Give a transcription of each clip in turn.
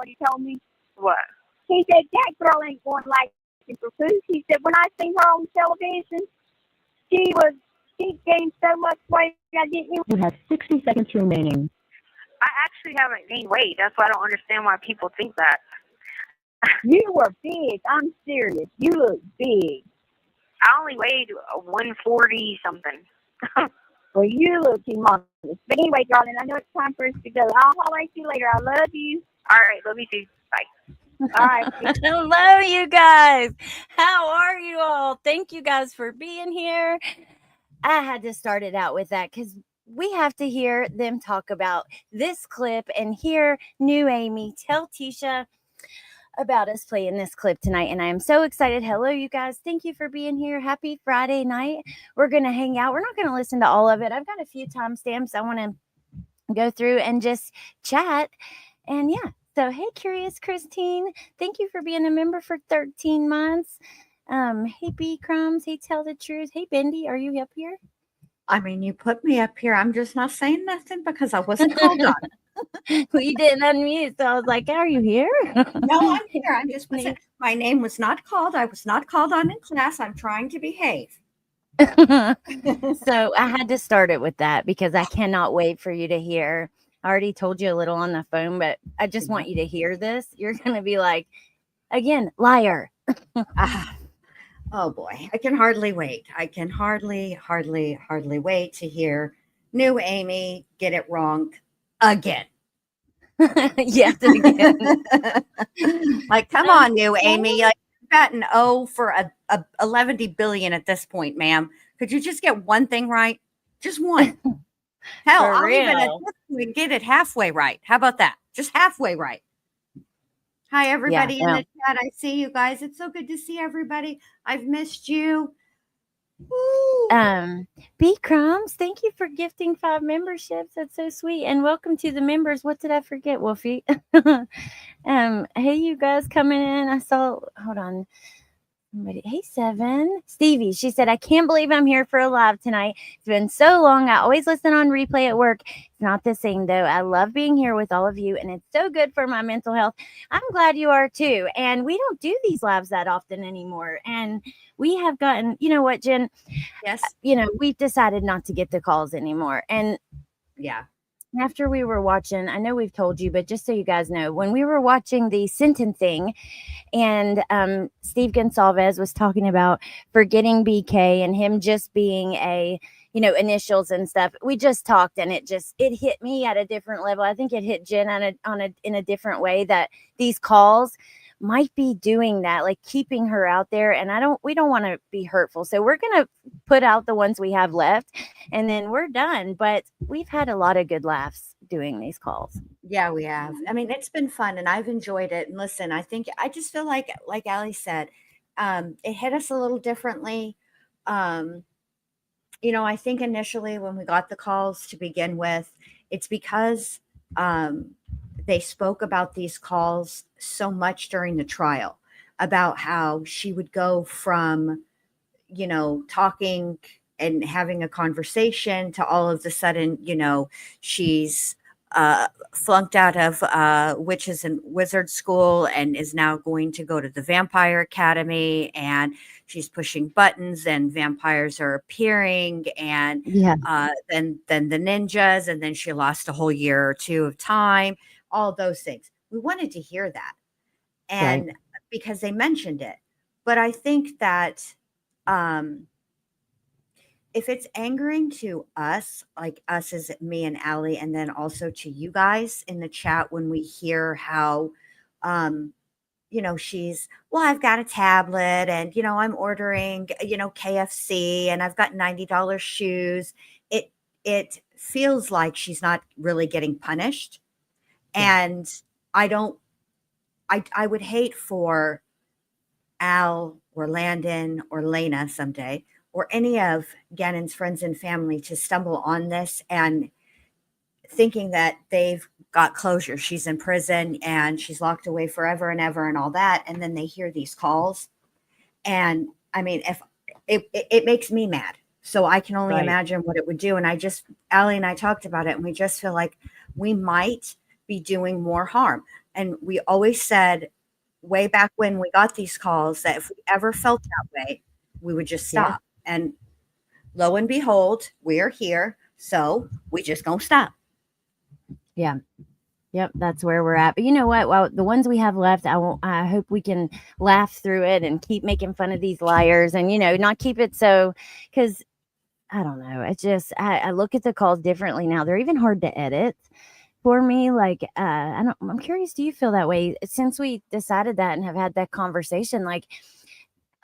what he told me? What? He said, that girl ain't going like for food. He said, when I seen her on television, she gained so much weight I didn't even. You have 60 seconds remaining. I actually haven't gained weight. That's why I don't understand why people think that. You were big. I'm serious. You look big. I only weighed 140 something. Well, you look humongous. But anyway, darling, I know it's time for us to go. I'll holler at you later. I love you. All right, love you too. Bye. All right. Hello, you guys. How are you all? Thank you guys for being here. I had to start it out with that because we have to hear them talk about this clip and hear New Amy tell Tecia about us playing this clip tonight. And I am so excited. Hello, you guys. Thank you for being here. Happy Friday night. We're going to hang out. We're not going to listen to all of it. I've got a few timestamps I want to go through and just chat. And yeah. So, hey, Curious Christine. Thank you for being a member for 13 months. Hey, B Crumbs. Hey, Tell the Truth. Hey, Bendy. Are you up here? I mean, you put me up here. I'm just not saying nothing because I wasn't called on. Well, you didn't unmute, so I was like, are you here? No, I'm here. I'm just wasn't. My name was not called. I was not called on in class. I'm trying to behave. So I had to start it with that because I cannot wait for you to hear. I already told you a little on the phone, but I just want you to hear this. You're going to be like, again, liar. Oh, boy. I can hardly wait. I can hardly wait to hear New Amy get it wrong again. Yes, again. Like, come on, New Amy. Like, you've got an O for a 11 billion at this point, ma'am. Could you just get one thing right? Just one. Hell, For I'll even at real. this point get it halfway right. How about that? Just halfway right. Hi, everybody in the chat. I see you guys. It's so good to see everybody. I've missed you. Woo. B Crumbs, thank you for gifting 5 memberships. That's so sweet. And welcome to the members. What did I forget, Wolfie? Hey, you guys coming in. I saw, hold on. Hey, 7. Stevie, she said, I can't believe I'm here for a live tonight. It's been so long. I always listen on replay at work. It's not the same, though. I love being here with all of you, and it's so good for my mental health. I'm glad you are, too. And we don't do these lives that often anymore. And we have gotten, you know what, Jen? Yes. You know, we've decided not to get the calls anymore. And yeah. After we were watching, I know we've told you, but just so you guys know, when we were watching the sentencing and Steve Gonsalves was talking about forgetting BK and him just being a, you know, initials and stuff, we just talked and it hit me at a different level. I think it hit Jen in a different way that these calls might be doing that, like keeping her out there. And we don't want to be hurtful. So we're going to put out the ones we have left and then we're done. But we've had a lot of good laughs doing these calls. Yeah, we have. I mean, it's been fun and I've enjoyed it. And listen, I just feel like Allie said, it hit us a little differently. You know, I think initially when we got the calls to begin with, it's because, they spoke about these calls so much during the trial about how she would go from, you know, talking and having a conversation to all of a sudden, you know, she's flunked out of witches and wizard school and is now going to go to the vampire academy and she's pushing buttons and vampires are appearing and then the ninjas and then she lost a whole year or two of time, all those things. We wanted to hear that and because they mentioned it, but I think that if it's angering to us, like us as me and Allie, and then also to you guys in the chat when we hear how, you know, I've got a tablet and, you know, I'm ordering, you know, KFC and I've got $90 shoes. It feels like she's not really getting punished. Yeah. And I would hate for Al or Landon or Lena someday or any of Gannon's friends and family to stumble on this and thinking that they've got closure. She's in prison and she's locked away forever and ever and all that. And then they hear these calls. And I mean, if it makes me mad. So I can only imagine what it would do. And Allie and I talked about it and we just feel like we might be doing more harm. And we always said way back when we got these calls that if we ever felt that way, we would just stop. And lo and behold, we're here. So we just gonna stop. Yeah. Yep, that's where we're at. But you know what? Well, the ones we have left, I hope we can laugh through it and keep making fun of these liars, and not keep it so, because I don't know. It just I look at the calls differently now. They're even hard to edit for me. Like I'm curious. Do you feel that way since we decided that and have had that conversation? Like,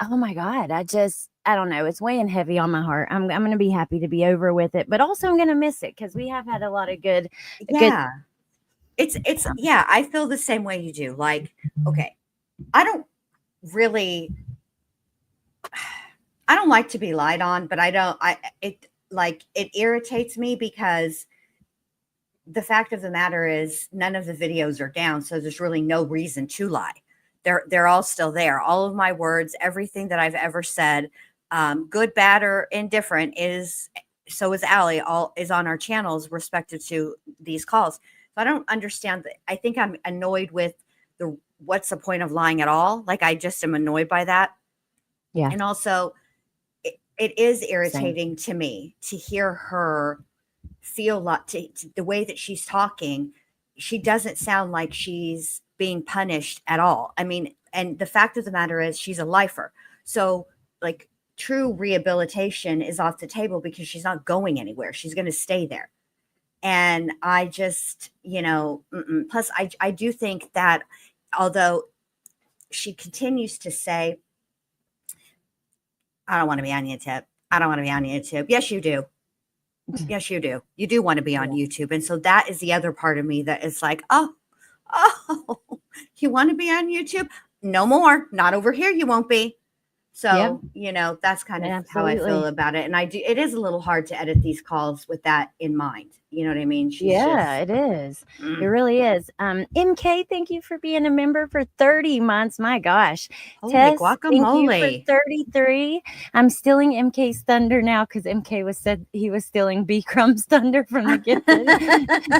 oh my God, I don't know. It's weighing heavy on my heart. I'm going to be happy to be over with it, but also I'm going to miss it because we have had a lot of good. Yeah. It's yeah, I feel the same way you do. Like, okay, I don't like to be lied on, but it irritates me because the fact of the matter is none of the videos are down. So there's really no reason to lie. They're all still there. All of my words, everything that I've ever said, good, bad, or indifferent so is Allie, all is on our channels respective to these calls. So I don't understand that. I think I'm annoyed with what's the point of lying at all? Like, I just am annoyed by that. Yeah. And also it is irritating to me to hear her feel like the way that she's talking. She doesn't sound like she's being punished at all. I mean, and the fact of the matter is she's a lifer. So like true rehabilitation is off the table because she's not going anywhere. She's going to stay there. And I just, plus I do think that although she continues to say, I don't want to be on YouTube. I don't want to be on YouTube. Yes, you do. Yes, you do. You do want to be on YouTube. And so that is the other part of me that is like, oh, you want to be on YouTube? No more. Not over here. You won't be. So, that's kind of how I feel about it. And it is a little hard to edit these calls with that in mind. You know what I mean? It is. It really is. MK, thank you for being a member for 30 months. My gosh. Holy Tess, guacamole. Thank you for 33. I'm stealing MK's thunder now because MK said he was stealing B Crumb's thunder from the Gifted.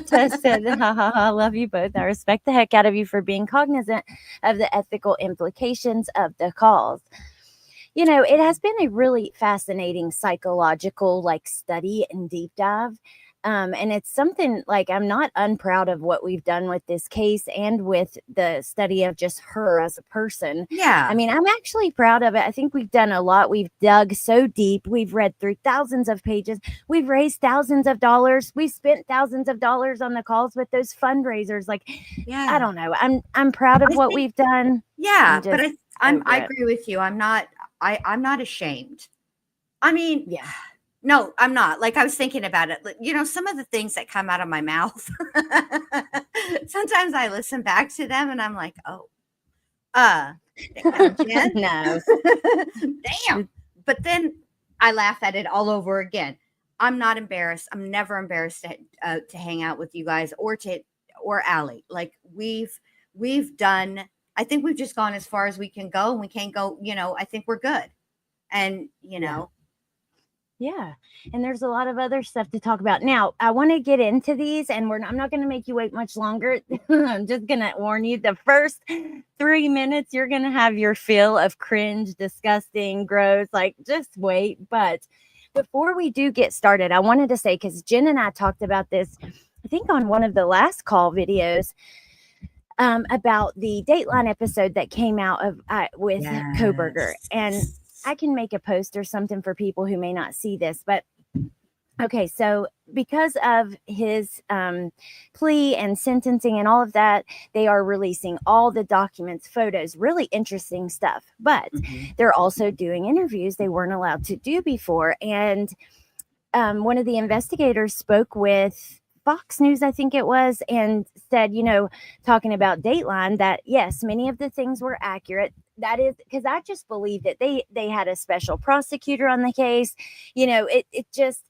Tess said, ha ha ha, love you both. I respect the heck out of you for being cognizant of the ethical implications of the calls. It has been a really fascinating psychological study and deep dive. And it's something I'm not unproud of what we've done with this case and with the study of just her as a person. Yeah. I mean, I'm actually proud of it. I think we've done a lot. We've dug so deep. We've read through thousands of pages. We've raised thousands of dollars. We've spent thousands of dollars on the calls with those fundraisers. I don't know. I'm proud of what we've done. Yeah, but I agree with you. I'm not ashamed. I mean, no, I'm not. I was thinking about it. Some of the things that come out of my mouth, sometimes I listen back to them and I'm like, oh, Jen. No. Damn. But then I laugh at it all over again. I'm not embarrassed. I'm never embarrassed to hang out with you guys or Allie. We've done, I think we've just gone as far as we can go, and we can't go, I think we're good. And, Yeah. And there's a lot of other stuff to talk about. Now, I want to get into these, and I'm not going to make you wait much longer. I'm just going to warn you, the first 3 minutes, you're going to have your fill of cringe, disgusting, gross, just wait. But before we do get started, I wanted to say, because Jen and I talked about this, I think on one of the last call videos, about the Dateline episode that came out with Coberger. And I can make a post or something for people who may not see this, but okay. So because of his plea and sentencing and all of that, they are releasing all the documents, photos, really interesting stuff, but they're also doing interviews they weren't allowed to do before. And one of the investigators spoke with Fox News, I think it was, and said, talking about Dateline, that yes, many of the things were accurate. That is because I just believe that they had a special prosecutor on the case. It just,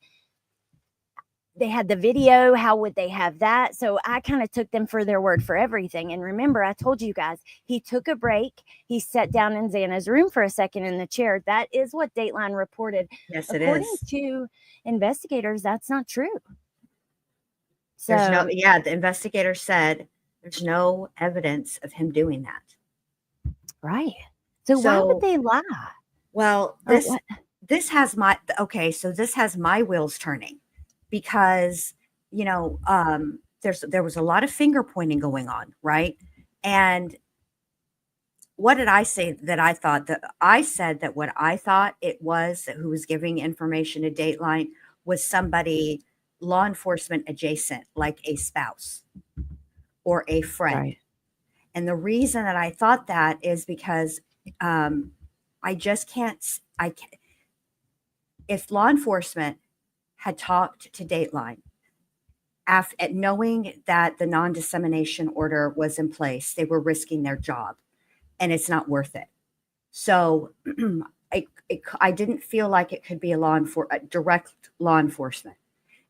they had the video. How would they have that? So I kind of took them for their word for everything. And remember, I told you guys, he took a break. He sat down in Xana's room for a second in the chair. That is what Dateline reported. Yes, it According is. to investigators, that's not true. So the investigator said There's no evidence of him doing that. Right. So why would they lie? Well, Or this what? this has my so this has my wheels turning, because there was a lot of finger pointing going on, right? And what did I say that I thought? That I said that what I thought it was, that who was giving information to Dateline was somebody law enforcement adjacent, like a spouse or a friend. Right. And the reason that I thought that is because I just can't. If law enforcement had talked to Dateline at knowing that the non-dissemination order was in place, they were risking their job, and it's not worth it. So I didn't feel like it could be a direct law enforcement.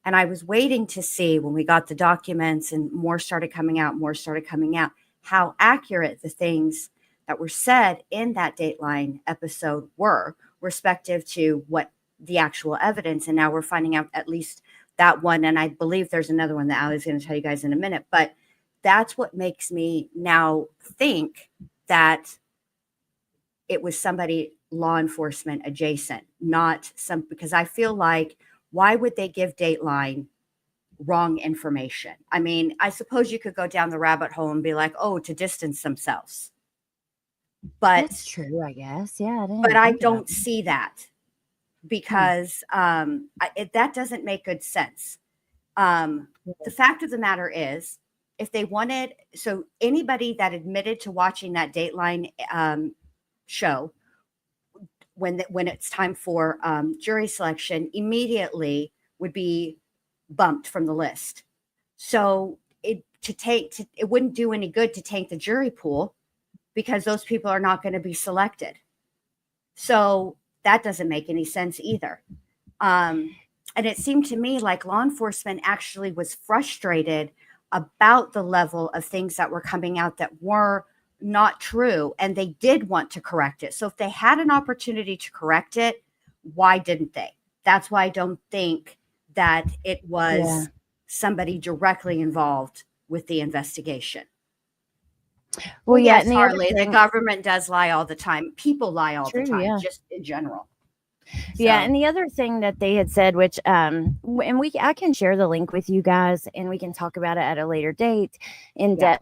And I was waiting to see, when we got the documents and more started coming out, how accurate the things that were said in that Dateline episode were, respective to what the actual evidence. And now we're finding out at least that one. And I believe there's another one that Allie's going to tell you guys in a minute. But that's what makes me now think that it was somebody law enforcement adjacent, not because I feel like, why would they give Dateline wrong information? I mean, I suppose you could go down the rabbit hole and be like, oh, to distance themselves. But That's true, I guess. Yeah. I don't see that, because that doesn't make good sense. The fact of the matter is, if they wanted, so anybody that admitted to watching that Dateline show, when it's time for jury selection, immediately would be bumped from the list. So it wouldn't do any good to tank the jury pool, because those people are not going to be selected. So that doesn't make any sense either. And it seemed to me like law enforcement actually was frustrated about the level of things that were coming out that were not true, and they did want to correct it. So if they had an opportunity to correct it, why didn't they? That's why I don't think that it was somebody directly involved with the investigation. Well, yes, Harley, the government does lie all the time. People lie all the time, just in general. Yeah, and the other thing that they had said, which and I can share the link with you guys, and we can talk about it at a later date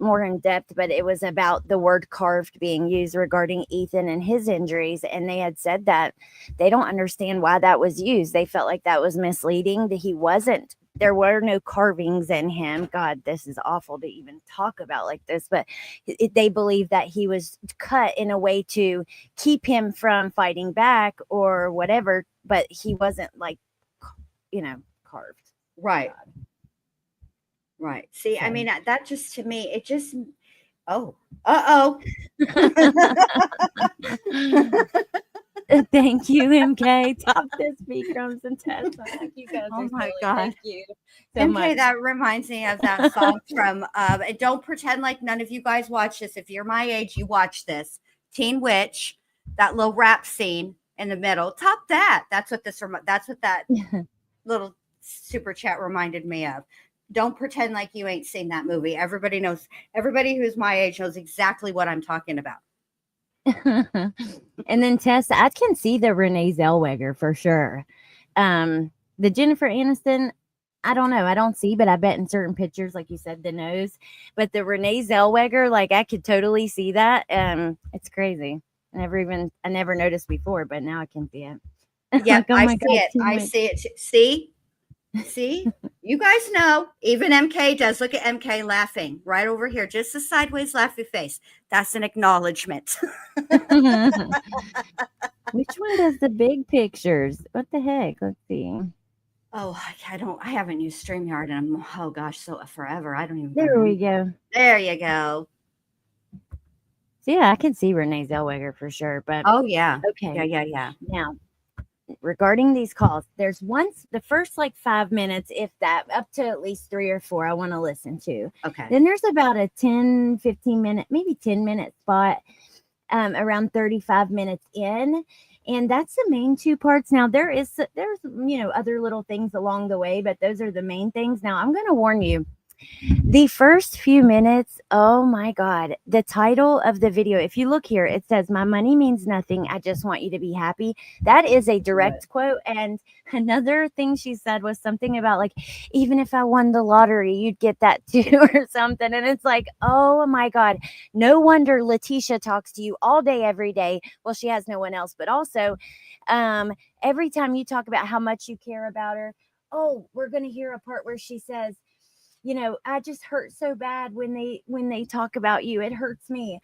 more in depth, but it was about the word carved being used regarding Ethan and his injuries, and they had said that they don't understand why that was used. They felt like that was misleading, that there were no carvings in him. God, this is awful to even talk about like this, but they believe that he was cut in a way to keep him from fighting back or whatever, but he wasn't carved. Right. God. Right. See, I mean, that just, to me, it just, Thank you, MK. Top this beat drums and Tessa. Thank you guys. Oh my God. Thank you so MK, much. that reminds me of that song from don't pretend like none of you guys watch this. If you're my age, you watch this. Teen Witch, that little rap scene in the middle. Top that. That's what that little super chat reminded me of. Don't pretend like you ain't seen that movie. Everybody who's my age knows exactly what I'm talking about. And then Tessa, I can see the Renee Zellweger for sure. The Jennifer Aniston, I don't know. I don't see, but I bet in certain pictures, like you said, the nose. But the Renee Zellweger, like I could totally see that. It's crazy. I never noticed before, but now I can see it. Yeah, like, I see it. See, you guys know, even MK does. Look at MK laughing right over here, just a sideways laughy face. That's an acknowledgement. Which one does the big pictures? What the heck? Let's see. Oh, I haven't used StreamYard in so forever. I don't even. There we go. There you go. So yeah, I can see Renee Zellweger for sure. But yeah. Okay. Yeah. Now, regarding these calls, there's the first 5 minutes, if that, up to at least 3 or 4 I want to listen to. Okay. Then there's about a 10, 15 minute, maybe 10 minute spot around 35 minutes in. And that's the main 2 parts. Now there's other little things along the way, but those are the main things. Now I'm going to warn you, The first few minutes, oh my God. The title of the video, if you look here, it says, "My money means nothing. I just want you to be happy." That is a direct quote. And another thing she said was something about like, even if I won the lottery, you'd get that too, or something. And it's like, oh my God. No wonder Leticia talks to you all day, every day. Well, she has no one else, but also every time you talk about how much you care about her, oh, we're going to hear a part where she says, you know, I just hurt so bad when they talk about you. It hurts me.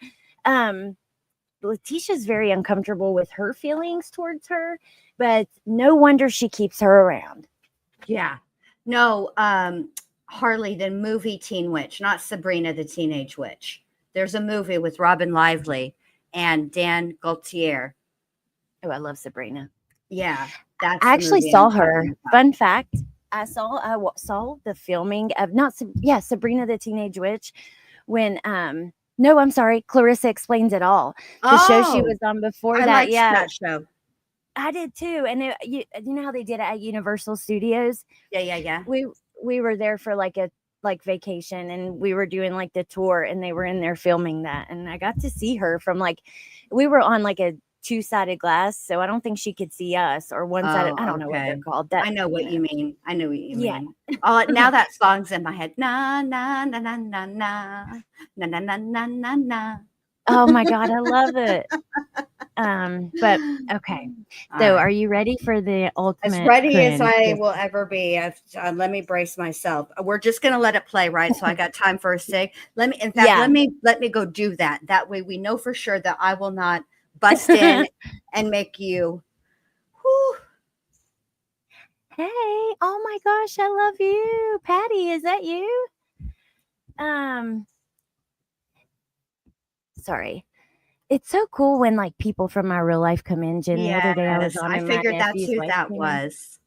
Leticia's very uncomfortable with her feelings towards her, but no wonder she keeps her around. Yeah. No, Harley, the movie Teen Witch, not Sabrina the Teenage Witch. There's a movie with Robin Lively and Dan Gaultier. Oh, I love Sabrina. Yeah. That's I actually saw her. Fun fact. I saw the filming of Sabrina the Teenage Witch when no, I'm sorry, Clarissa Explains It All. The show she was on before I that. liked Yeah, that show. I did too. And you know how they did it at Universal Studios? Yeah. We were there for like a vacation, and we were doing like the tour, and they were in there filming that, and I got to see her from like, we were on like a two-sided glass, so I don't think she could see us, or one-sided. I don't know what they're called. That I know what you mean. I know what you mean. Oh, now that song's in my head. Na na na na na na na na na na na na. Oh my God, I love it. But okay. So are you ready for the ultimate? As ready as I will ever be. Let me brace myself. We're just gonna let it play, right? So I got time for a sig. Let me go do that. That way we know for sure that I will not bust in and make you. Whew. Hey, oh my gosh, I love you. Patty, is that you? Sorry. It's so cool when like people from my real life come in. Jen, the other day I was on. I figured that's who that was.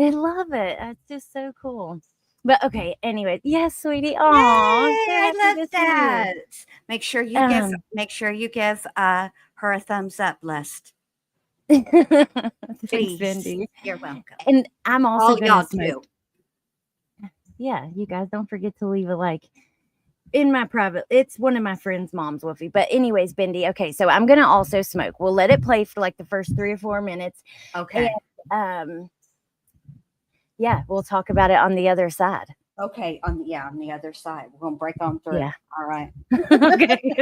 I love it. It's just so cool. But okay, anyway, yes, sweetie. Oh, I love that. Make sure you give her a thumbs up, Lest. Thanks, Cindy. You're welcome. And I'm also y'all too. Yeah, you guys don't forget to leave a like. In my private, it's one of my friend's mom's, Wolfie. But anyways, Bendy, okay, so I'm gonna also smoke. We'll let it play for like the first 3 or 4 minutes. Okay. And, yeah, we'll talk about it on the other side. Okay, on the other side. We're gonna break on through. Yeah. All right. Okay.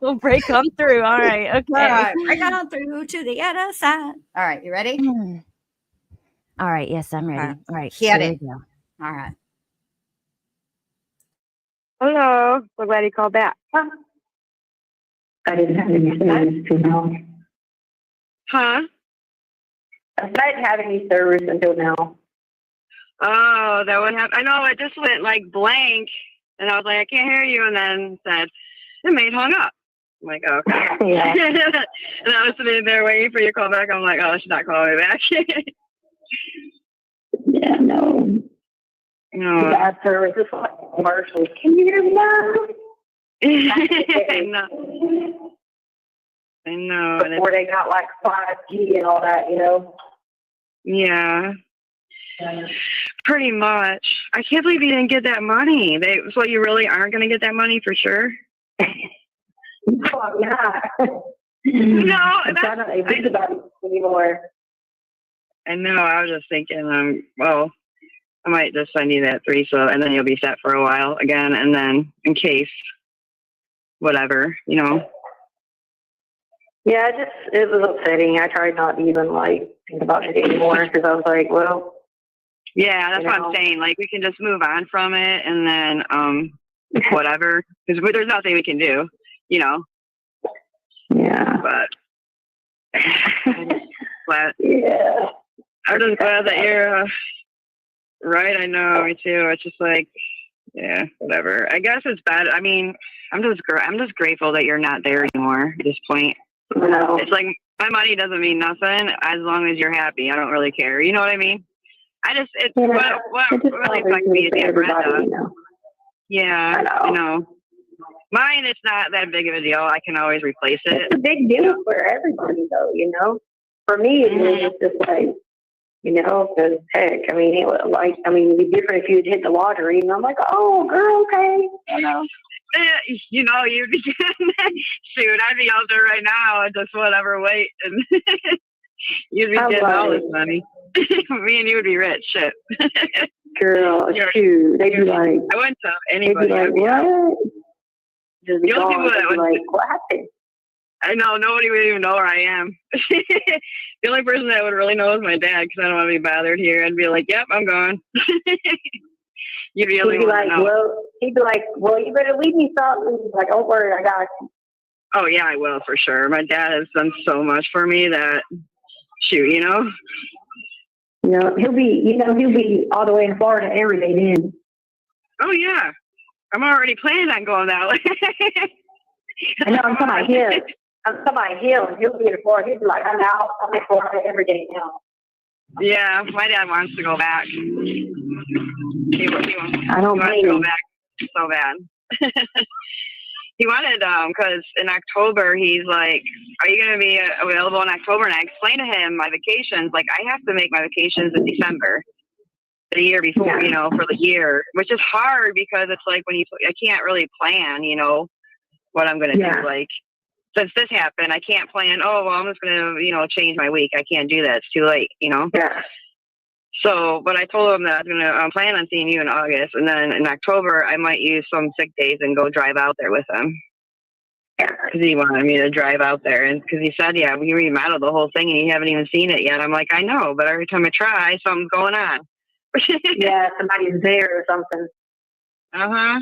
We'll break on through. All right. Okay. All right. Break on through to the other side. All right. You ready? All right. Yes, I'm ready. All right. Here we go. All right. Hello. So glad you called back. I didn't have any service until now. Huh? I didn't have any service until now. Oh, that would happen. I know, it just went like blank. And I was like, I can't hear you. And then said, the maid hung up. I'm like, oh, okay. Yeah. And I was sitting there waiting for you to call back. I'm like, oh, she's not calling me back. Yeah, no. No. Bad service. It's like commercials. Can you hear me now? I know. Before they got like 5G and all that, you know? Yeah. Pretty much. I can't believe you didn't get that money. So you really aren't going to get that money for sure? Oh, yeah. No, I'm trying not to think about it anymore. I know. I was just thinking, well, I might just send you that 3, and then you'll be set for a while again, and then in case, whatever, you know. Yeah, it was upsetting. I tried not to even think about it anymore because I was like, well. Yeah, that's what I'm saying. Like, we can just move on from it, and then whatever, because there's nothing we can do, you know. Yeah. But I'm just glad that you're right. I know, me too. It's just like, yeah, whatever. I guess it's bad. I mean, I'm just grateful that you're not there anymore at this point. No. It's like, my money doesn't mean nothing as long as you're happy. I don't really care. You know what I mean? What really affects me is the Brenda. You know? Yeah, I know. Mine, it's not that big of a deal. I can always replace it. It's a big deal for everybody, though, you know? For me, it's just like, you know, because heck, I mean, it'd be different if you'd hit the lottery. And I'm like, oh, girl, okay, you know. You know, you'd be shoot, I'd be out there right now and just whatever wait, and you'd be getting all this money. Me and you would be rich, shit. Girl, shoot, they'd be like, I wouldn't tell anybody. They'd be like, what? Just be the only people that would like, what happened? I know, nobody would even know where I am. The only person that would really know is my dad, because I don't want to be bothered here. I'd be like, yep, I'm gone. You'd be the only one to know. Well, he'd be like, well, you better leave me something. He's like, don't worry, I got you. Oh, yeah, I will, for sure. My dad has done so much for me that, shoot, you know? You know, he'll be all the way in Florida every day then. Oh, yeah. I'm already planning on going that way. I know, I'm talking about him. And he'll be in Florida. He'll be like, I'm out. I'm in Florida every day now. Yeah, my dad wants to go back. He wants to go back so bad. He wanted, because in October, he's like, are you going to be available in October? And I explained to him my vacations. Like, I have to make my vacations in December, the year before, you know, for the year, which is hard because it's like I can't really plan, you know, what I'm going to do. Like, since this happened, I can't plan, oh, well, I'm just going to, you know, change my week. I can't do that. It's too late, you know? Yeah. So, but I told him that I was going to plan on seeing you in August. And then in October, I might use some sick days and go drive out there with him. Yeah. Because he wanted me to drive out there. And because he said, yeah, we remodeled the whole thing and you haven't even seen it yet. I'm like, I know, but every time I try, something's going on. Yeah, somebody's there or something. Uh-huh.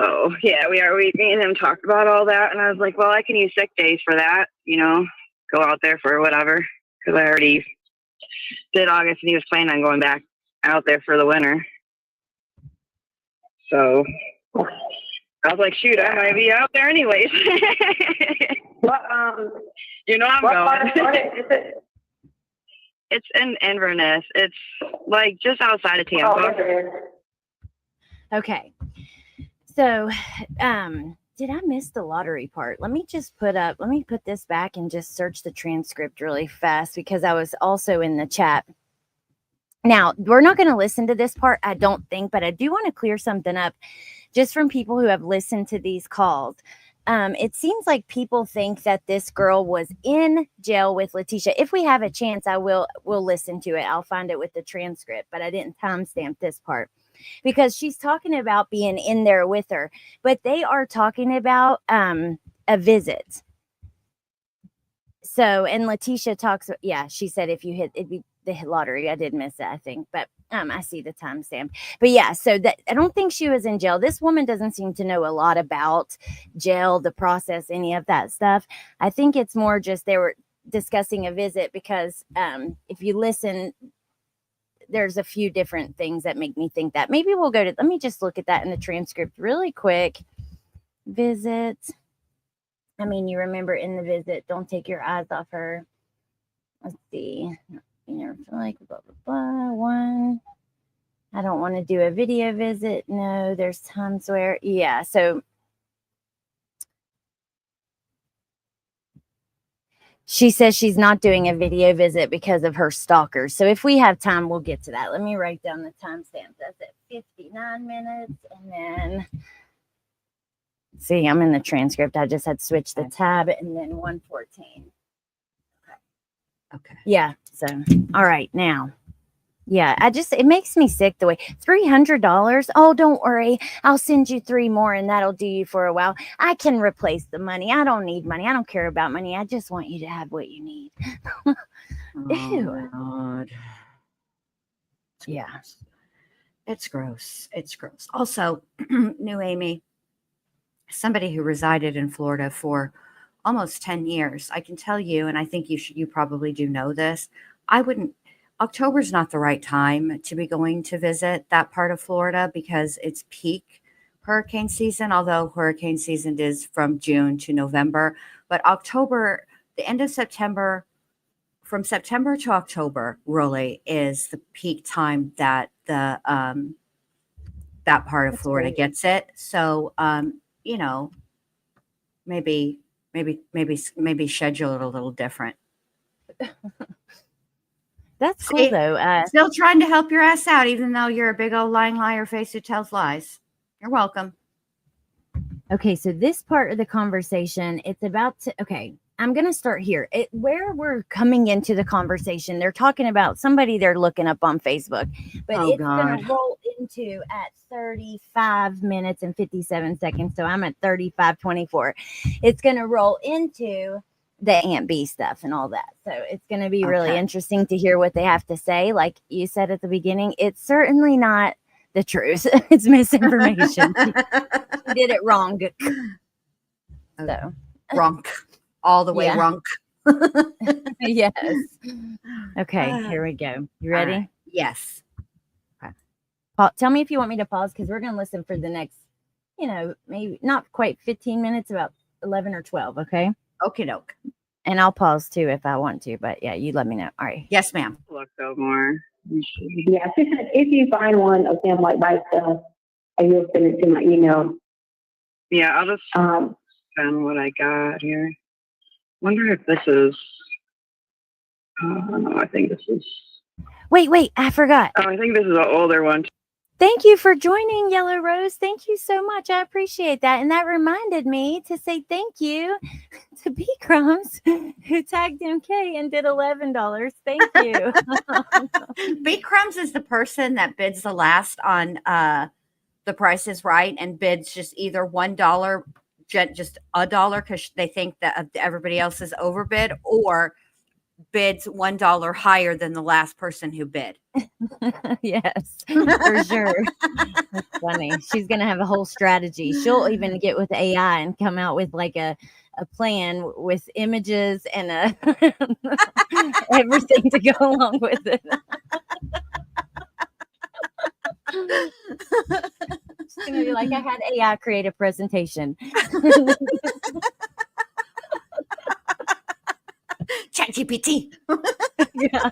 So, yeah, me and him talked about all that, and I was like, well, I can use sick days for that, you know, go out there for whatever, because I already did August, and he was planning on going back out there for the winter. So, I was like, shoot, I might be out there anyways. What, you know I'm going. Is it? It's in Inverness. It's, like, just outside of Tampa. Oh, okay. So, did I miss the lottery part? Let me put this back and just search the transcript really fast because I was also in the chat. Now, we're not going to listen to this part, I don't think, but I do want to clear something up just from people who have listened to these calls. It seems like people think that this girl was in jail with Leticia. If we have a chance, we'll listen to it. I'll find it with the transcript, but I didn't timestamp this part. Because she's talking about being in there with her, but they are talking about a visit. So, and Leticia talks, she said if you hit, it'd be the lottery. I did miss it, I think, but I see the timestamp. But yeah, so that I don't think she was in jail. This woman doesn't seem to know a lot about jail, the process, any of that stuff. I think it's more just they were discussing a visit because if you listen, there's a few different things that make me think that. Maybe we'll let me just look at that in the transcript really quick. Visit. I mean, you remember in the visit, don't take your eyes off her. Let's see. You never feel like blah, blah, blah. One. I don't want to do a video visit. No, there's times where, so she says she's not doing a video visit because of her stalkers. So if we have time, we'll get to that. Let me write down the timestamp. That's at 59 minutes. And then, see, I'm in the transcript. I just had to switch the tab and then 114. Okay. Yeah. So, all right. Now, it makes me sick the way $300. Oh, don't worry. I'll send you 3 more and that'll do you for a while. I can replace the money. I don't need money. I don't care about money. I just want you to have what you need. Ew. God. Yeah. It's gross. It's gross. Also, New Amy, somebody who resided in Florida for almost 10 years, I can tell you, and I think you probably do know this, October's not the right time to be going to visit that part of Florida because it's peak hurricane season, although hurricane season is from June to November. But October, the end of September, from September to October really is the peak time that that part of Florida gets it. So, maybe schedule it a little different. That's cool See, though. Still trying to help your ass out, even though you're a big old lying liar face who tells lies. You're welcome. Okay, so this part of the conversation, it's about to, okay, I'm going to start here. Where we're coming into the conversation, they're talking about somebody they're looking up on Facebook, but Oh, it's going God. to roll into at 35 minutes and 57 seconds. So I'm at 35:24. It's going to roll into the Aunt B stuff and all that. So it's going to be really Okay. interesting to hear what they have to say. Like you said at the beginning, it's certainly not the truth. It's misinformation. She did it wrong. So Wrong. All the way Yeah. wrong. Yes. Okay, here we go. You ready? Right. Yes. Tell me if you want me to pause because we're going to listen for the next, maybe not quite 15 minutes, about 11 or 12. Okay. Okie doke. And I'll pause too if I want to. But yeah, you let me know. All right. Yes, ma'am. Look though more. Yeah, she said if you find one of them like by stuff, you'll send it to my email. Yeah, I'll just send what I got here. Wonder if this is. I think this is. Wait, I forgot. Oh, I think this is an older one. Thank you for joining, Yellow Rose. Thank you so much. I appreciate that. And that reminded me to say thank you to B Crumbs, who tagged MK and did $11. Thank you. B Crumbs is the person that bids the last on The Price is Right and bids just either $1, just $1 because they think that everybody else is overbid, or bids $1 higher than the last person who bid. Yes, for sure. That's funny. She's gonna have a whole strategy. She'll even get with AI and come out with like a plan with images and everything to go along with it. She's gonna be like, I had AI create a presentation. ChatGPT. Yeah.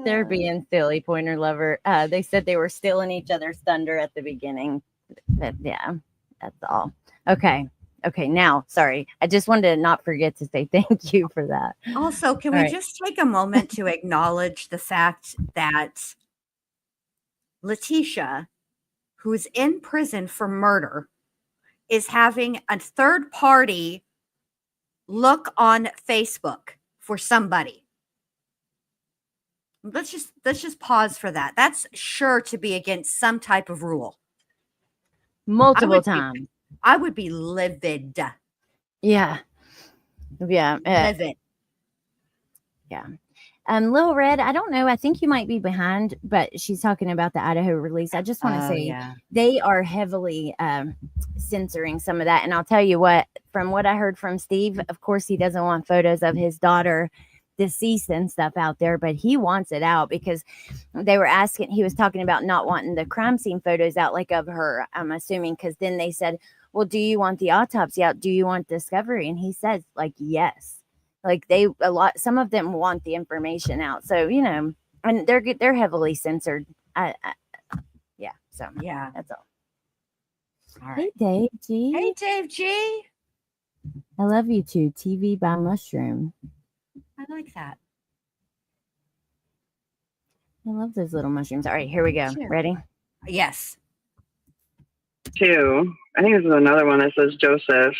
They're being silly, Pointer Lover. They said they were stealing each other's thunder at the beginning. But yeah, that's all. Okay. Now, sorry. I just wanted to not forget to say thank you for that. Also, can All we right. just take a moment to acknowledge the fact that Leticia, who is in prison for murder, is having a third party look on Facebook for somebody. Let's just pause for that. That's sure to be against some type of rule. Multiple times. I would be livid. Yeah. Livid. Yeah. Lil Red, I don't know. I think you might be behind, but she's talking about the Idaho release. I just want to say they are heavily censoring some of that. And I'll tell you what, from what I heard from Steve, of course, he doesn't want photos of his daughter deceased and stuff out there, but he wants it out because they were asking, he was talking about not wanting the crime scene photos out, like of her, I'm assuming, because then they said, well, do you want the autopsy out? Do you want discovery? And he says, like, yes. Like some of them want the information out. So, and they're heavily censored. Yeah. So yeah, that's all. All right. Hey, Dave G. Hey, Dave G. I love you too. TV by Mushroom. I like that. I love those little mushrooms. All right, here we go. Sure. Ready? Yes. 2. I think this is another one that says Joseph.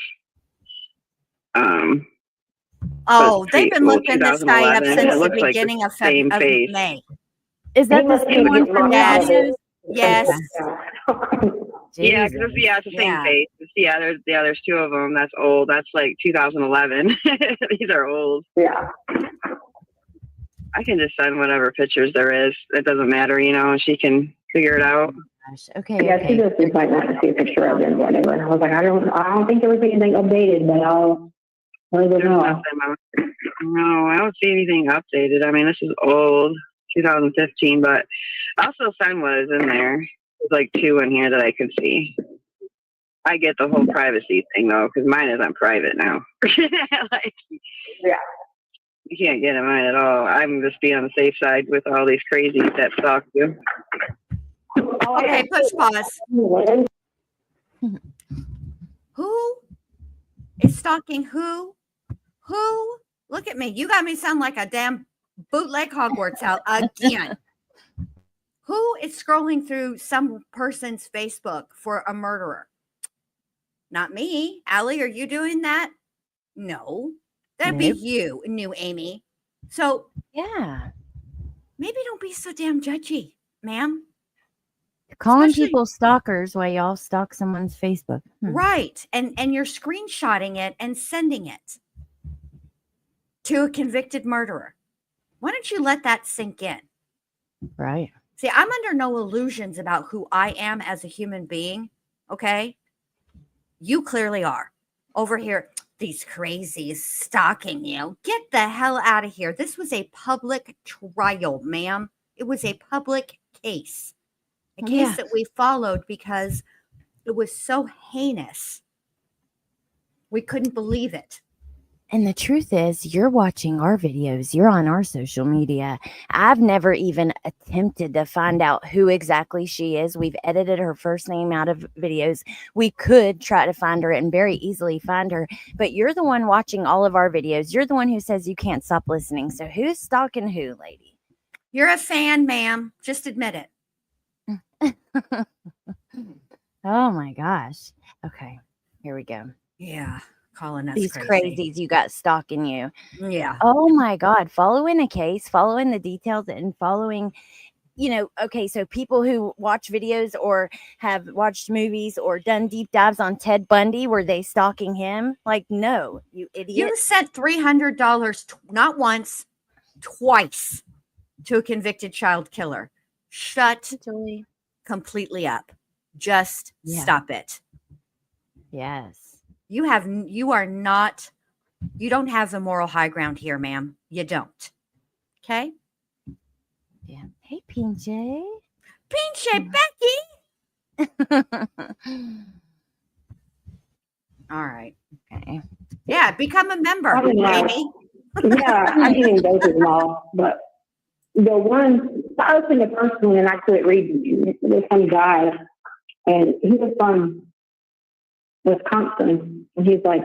Oh, they've been looking this guy up 2011. since It the looks like beginning the of same face. May. Is that He the must same be one from Yes. Yes. Yes. Yeah, because it's the same Yeah. face. There's 2 of them. That's old. That's like 2011. These are old. Yeah. I can just send whatever pictures there is. It doesn't matter, she can figure it out. Gosh. Okay. Yeah, she just might want to see a picture of it and whatever. And I was like, I don't think there was anything updated, but I'll let it know. No, I don't see anything updated. I mean, this is old, 2015, but I'll still send what is in there. There's like 2 in here that I can see. I get the whole privacy thing though, because mine is on private now. Yeah. You can't get in mine at all. I'm just being on the safe side with all these crazies that stalk you. Okay, push pause. Who is stalking who? Who Look at me. You got me sound like a damn bootleg Hogwarts out again. Who is scrolling through some person's Facebook for a murderer? Not me. Allie, are you doing that? No. That'd Nope. be you, New Amy. So Yeah. maybe don't be so damn judgy, ma'am. Calling Especially- people stalkers while y'all stalk someone's Facebook. Right. And you're screenshotting it and sending it to a convicted murderer. Why don't you let that sink in? Right. See, I'm under no illusions about who I am as a human being. Okay. You clearly are. Over here, these crazies stalking you. Get the hell out of here. This was a public trial, ma'am. It was a public case. A case that we followed because it was so heinous. We couldn't believe it. And the truth is, you're watching our videos. You're on our social media. I've never even attempted to find out who exactly she is. We've edited her first name out of videos. We could try to find her and very easily find her. But you're the one watching all of our videos. You're the one who says you can't stop listening. So who's stalking who, lady? You're a fan, ma'am. Just admit it. Oh my gosh. Okay, here we go. Yeah. Calling us These crazy. crazies you got stalking you. Yeah. Oh my God. Following a case, following the details, and following, okay, so people who watch videos or have watched movies or done deep dives on Ted Bundy, were they stalking him? Like, no, you idiot. You sent $300 not once, twice to a convicted child killer. Shut completely up. Just stop it. Yes. You don't have the moral high ground here, ma'am. You don't. Okay? Yeah. Hey, Pinche. Pinche Becky. All right. Okay. Yeah, become a member, Amy. Yeah, I didn't go to them all, but the one, I opened the first one and I couldn't read it. There was some guy, and he was from Wisconsin, and he's like,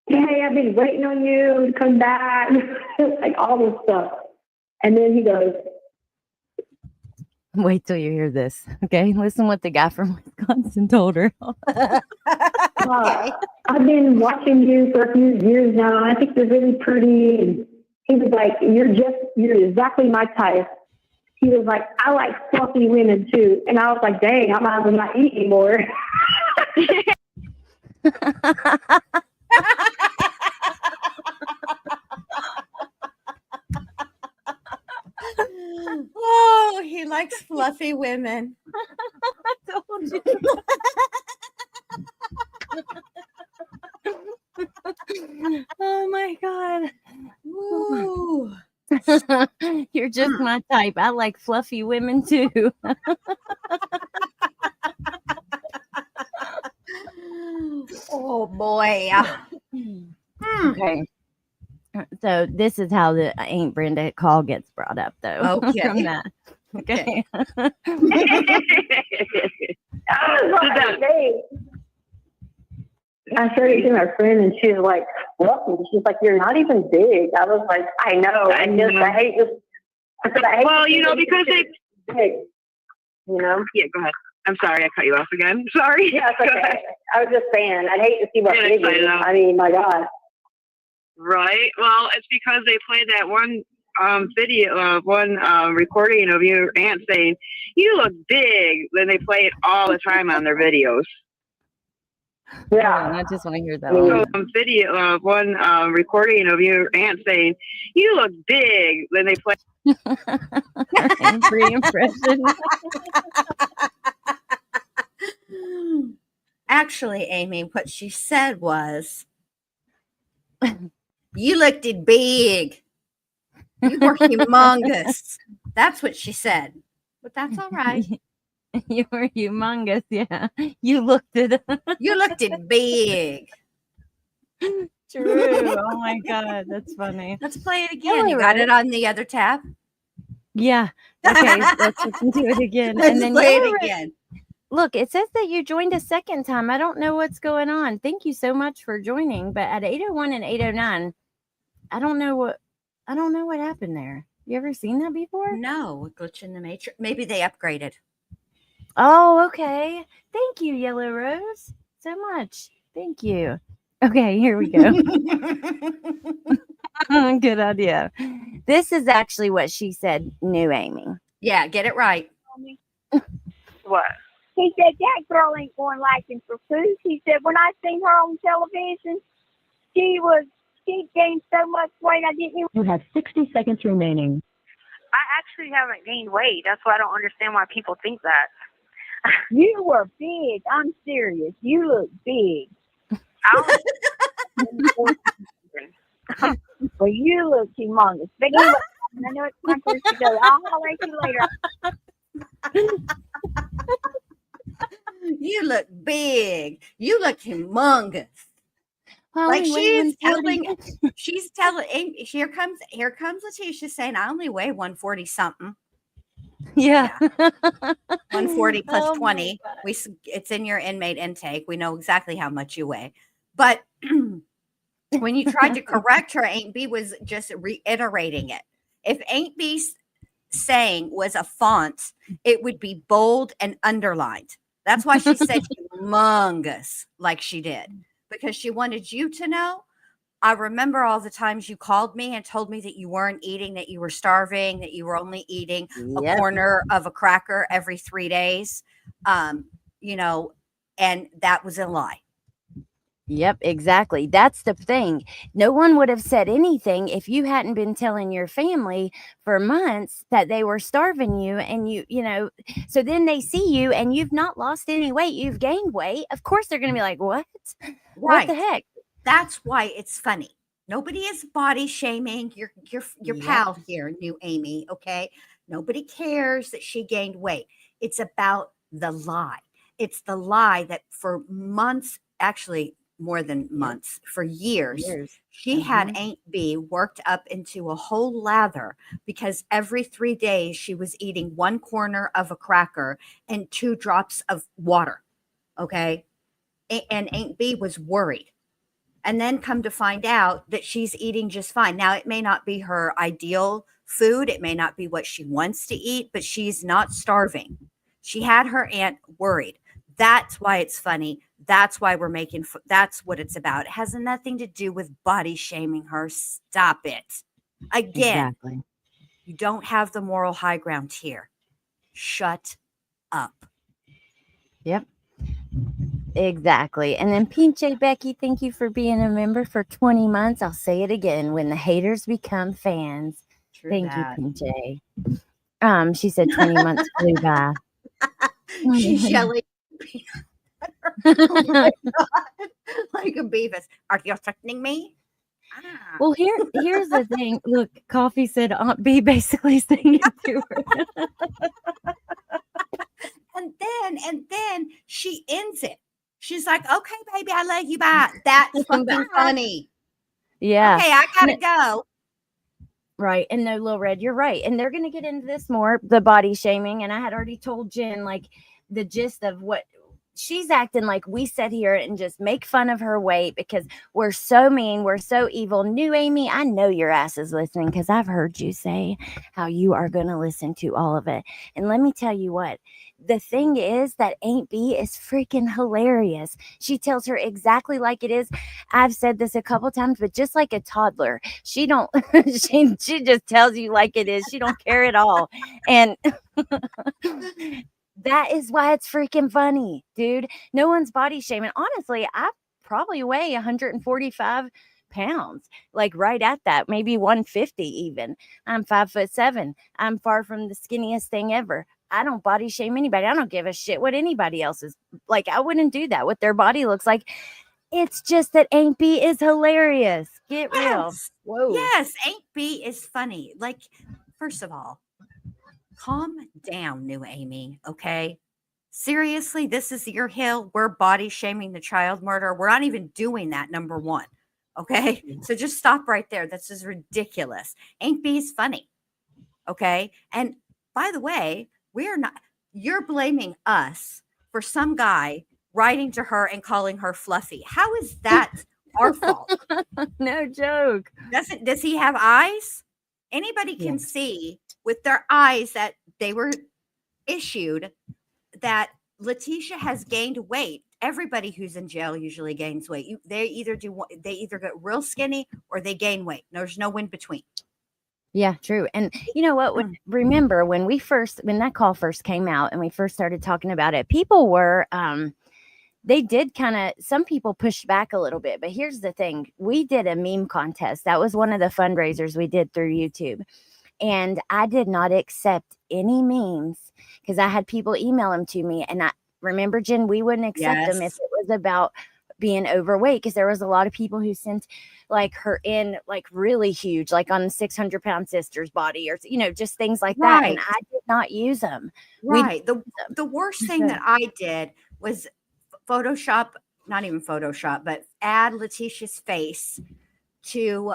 "Hey, I've been waiting on you to come back," like all this stuff. And then he goes, Wait till you hear this. Okay. Listen what the guy from Wisconsin told her. "I've been watching you for a few years now, and I think you're really pretty." And he was like, "You're exactly my type." He was like, "I like fluffy women too." And I was like, "Dang, I might as well not eat anymore." Oh, he likes fluffy women. I told you. Oh my God. Ooh. You're just my type. I like fluffy women too. Oh boy. Okay. So this is how the Ain't Brenda call gets brought up, though. Okay. From that. Okay. I showed it to my friend, and she's like, "What?" She's like, "You're not even big." I was like, "I know. I hate this." I said, "I hate." Well, because they big. Yeah, go ahead. I'm sorry, I cut you off again. Sorry. Yeah, it's okay. I was just saying, I'd hate to see what Yeah, big I is. know. I mean, my God. Right. Well, it's because they played that one video, one recording of your aunt saying, "You look big." Then they play it all the time on their videos. Yeah. I just want to hear that. So, video of one recording of your aunt saying, "You look big." Then they play. Free impression. Actually, Amy, what she said was, "You looked it big. You were humongous." That's what she said. But that's all right. You were humongous, yeah. You looked it. You looked it big. True. Oh my God, that's funny. Let's play it again. Yeah, You got right. it on the other tab? Yeah. Okay, let's listen to it again. Let's and then play y'all it were- again. look, it says that you joined a second time. I don't know what's going on. Thank you so much for joining. But at 8:01 and 8:09, I don't know what happened there. You ever seen that before? No, a glitch in the matrix. Maybe they upgraded. Oh, okay. Thank you, Yellow Rose, so much. Thank you. Okay, here we go. Good idea. This is actually what she said, New Amy. Yeah, get it right. What? He said, that girl ain't going licking for food. He said, when I seen her on television, she gained so much weight, I didn't even. You have 60 seconds remaining. I actually haven't gained weight. That's why I don't understand why people think that. You were big. I'm serious. You look big. Well, you look humongous. But anyway, I know it's time for us to go. I'll holler at you later. You look big. You look humongous. Well, Like anyway, she's telling, here comes Leticia saying, I only weigh 140 something. Yeah. 140 plus Oh, 20. It's in your inmate intake. We know exactly how much you weigh. But when you tried to correct her, Aunt B was just reiterating it. If Aunt B's saying was a font, it would be bold and underlined. That's why she said humongous like she did, because she wanted you to know. I remember all the times you called me and told me that you weren't eating, that you were starving, that you were only eating a corner of a cracker every 3 days. And that was a lie. Yep, exactly. That's the thing. No one would have said anything if you hadn't been telling your family for months that they were starving you, and so then they see you and you've not lost any weight, you've gained weight. Of course they're going to be like, "What? What the heck?" That's why it's funny. Nobody is body shaming your pal here, New Amy, okay? Nobody cares that she gained weight. It's about the lie. It's the lie that for months, actually more than months, for years. She had Aunt B worked up into a whole lather because every 3 days she was eating 1 corner of a cracker and 2 drops of water, okay? And Aunt B was worried. And then come to find out that she's eating just fine. Now, it may not be her ideal food. It may not be what she wants to eat, but she's not starving. She had her aunt worried. That's why it's funny. That's why we're that's what it's about. It has nothing to do with body shaming her. Stop it. Again, you don't have the moral high ground here. Shut up. Yep. Exactly. And then Pinche Becky, thank you for being a member for 20 months. I'll say it again, when the haters become fans. Thank you, Pinche. She said 20 months flew by. She's yelling. Oh my God. Like a beavis. Are you threatening me? Well, here's the thing. Look, Coffee said Aunt B basically saying it to her. And then she ends it. She's like, okay, baby, I love you. Bye. That's fucking funny. Yeah. Okay, I gotta go. Right. And no, Lil Red, you're right. And they're gonna get into this more, the body shaming. And I had already told Jen like the gist of what she's acting like. We sit here and just make fun of her weight because we're so mean, we're so evil. New Amy, I know your ass is listening because I've heard you say how you are going to listen to all of it. And let me tell you what, the thing is that Aunt B is freaking hilarious. She tells her exactly like it is. I've said this a couple times, but just like a toddler, she don't she just tells you like it is. She don't care at all. And that is why it's freaking funny, dude. No one's body shaming. Honestly, I probably weigh 145 pounds, like right at that, maybe 150 even. I'm 5'7". I'm far from the skinniest thing ever. I don't body shame anybody. I don't give a shit what anybody else is like. I wouldn't do that, what their body looks like. It's just that Aunt B is hilarious. Get real. Whoa. Yes, Aunt B is funny. Like, first of all, calm down, New Amy, okay? Seriously, this is your hill. We're body shaming the child murderer. We're not even doing that, number one, okay? So just stop right there. This is ridiculous. Aunt B is funny, okay? And by the way, you're blaming us for some guy writing to her and calling her fluffy. How is that our fault? No joke. Does he have eyes? Anybody can see with their eyes that they were issued that Leticia has gained weight. Everybody who's in jail usually gains weight. They either get real skinny or they gain weight. There's no in between. Yeah, true. And you know what? Remember when that call first came out and we first started talking about it, people were they did some people pushed back a little bit, but here's the thing. We did a meme contest. That was one of the fundraisers we did through YouTube. And I did not accept any memes because I had people email them to me. And I remember, Jen, we wouldn't accept them if it was about being overweight, because there was a lot of people who sent like her in like really huge, like on 600-pound sister's body, or just things like that. And I did not use them. Right. The worst thing that I did was Photoshop, not even Photoshop, but add Leticia's face to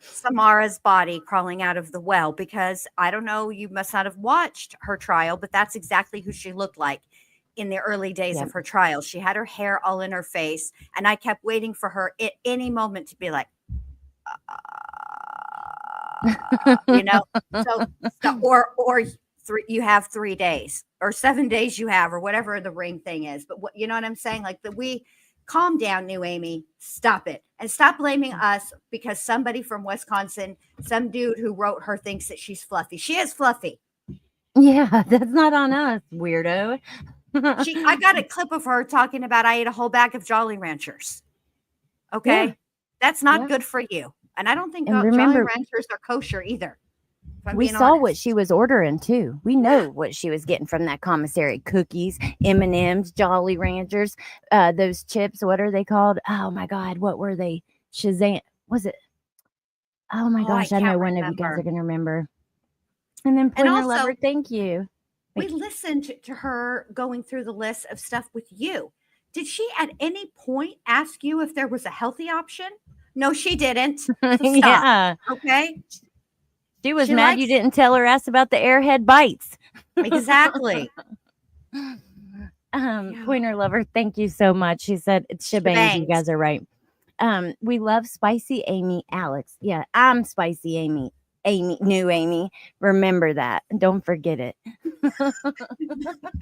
Samara's body crawling out of the well, because I don't know, you must not have watched her trial, but that's exactly who she looked like in the early days of her trial. She had her hair all in her face, and I kept waiting for her at any moment to be like, you have 3 days or 7 days you have, or whatever the ring thing is. But you know what I'm saying? Like we calm down, New Amy, stop it. And stop blaming us because somebody from Wisconsin, some dude who wrote her thinks that she's fluffy. She is fluffy. Yeah, that's not on us, weirdo. I got a clip of her talking about, I ate a whole bag of Jolly Ranchers. Okay. Yeah. That's not good for you. And I don't think Jolly Ranchers are kosher either. We saw what she was ordering too. We know what she was getting from that commissary: cookies, M&Ms, Jolly Ranchers, those chips. What are they called? Oh my God, what were they? Shazam? Was it? Oh my gosh, I know one of you guys are gonna remember. And then Pointer Lover, thank you. We listened to her going through the list of stuff with you. Did she at any point ask you if there was a healthy option? No, she didn't. So yeah. Okay. She was mad you didn't tell her ass about the airhead bites. Exactly. Pointer Lover, thank you so much. She said it's shebangs. You guys are right. We love Spicy Amy Alex. Yeah, I'm Spicy Amy. New Amy. Remember that. Don't forget it.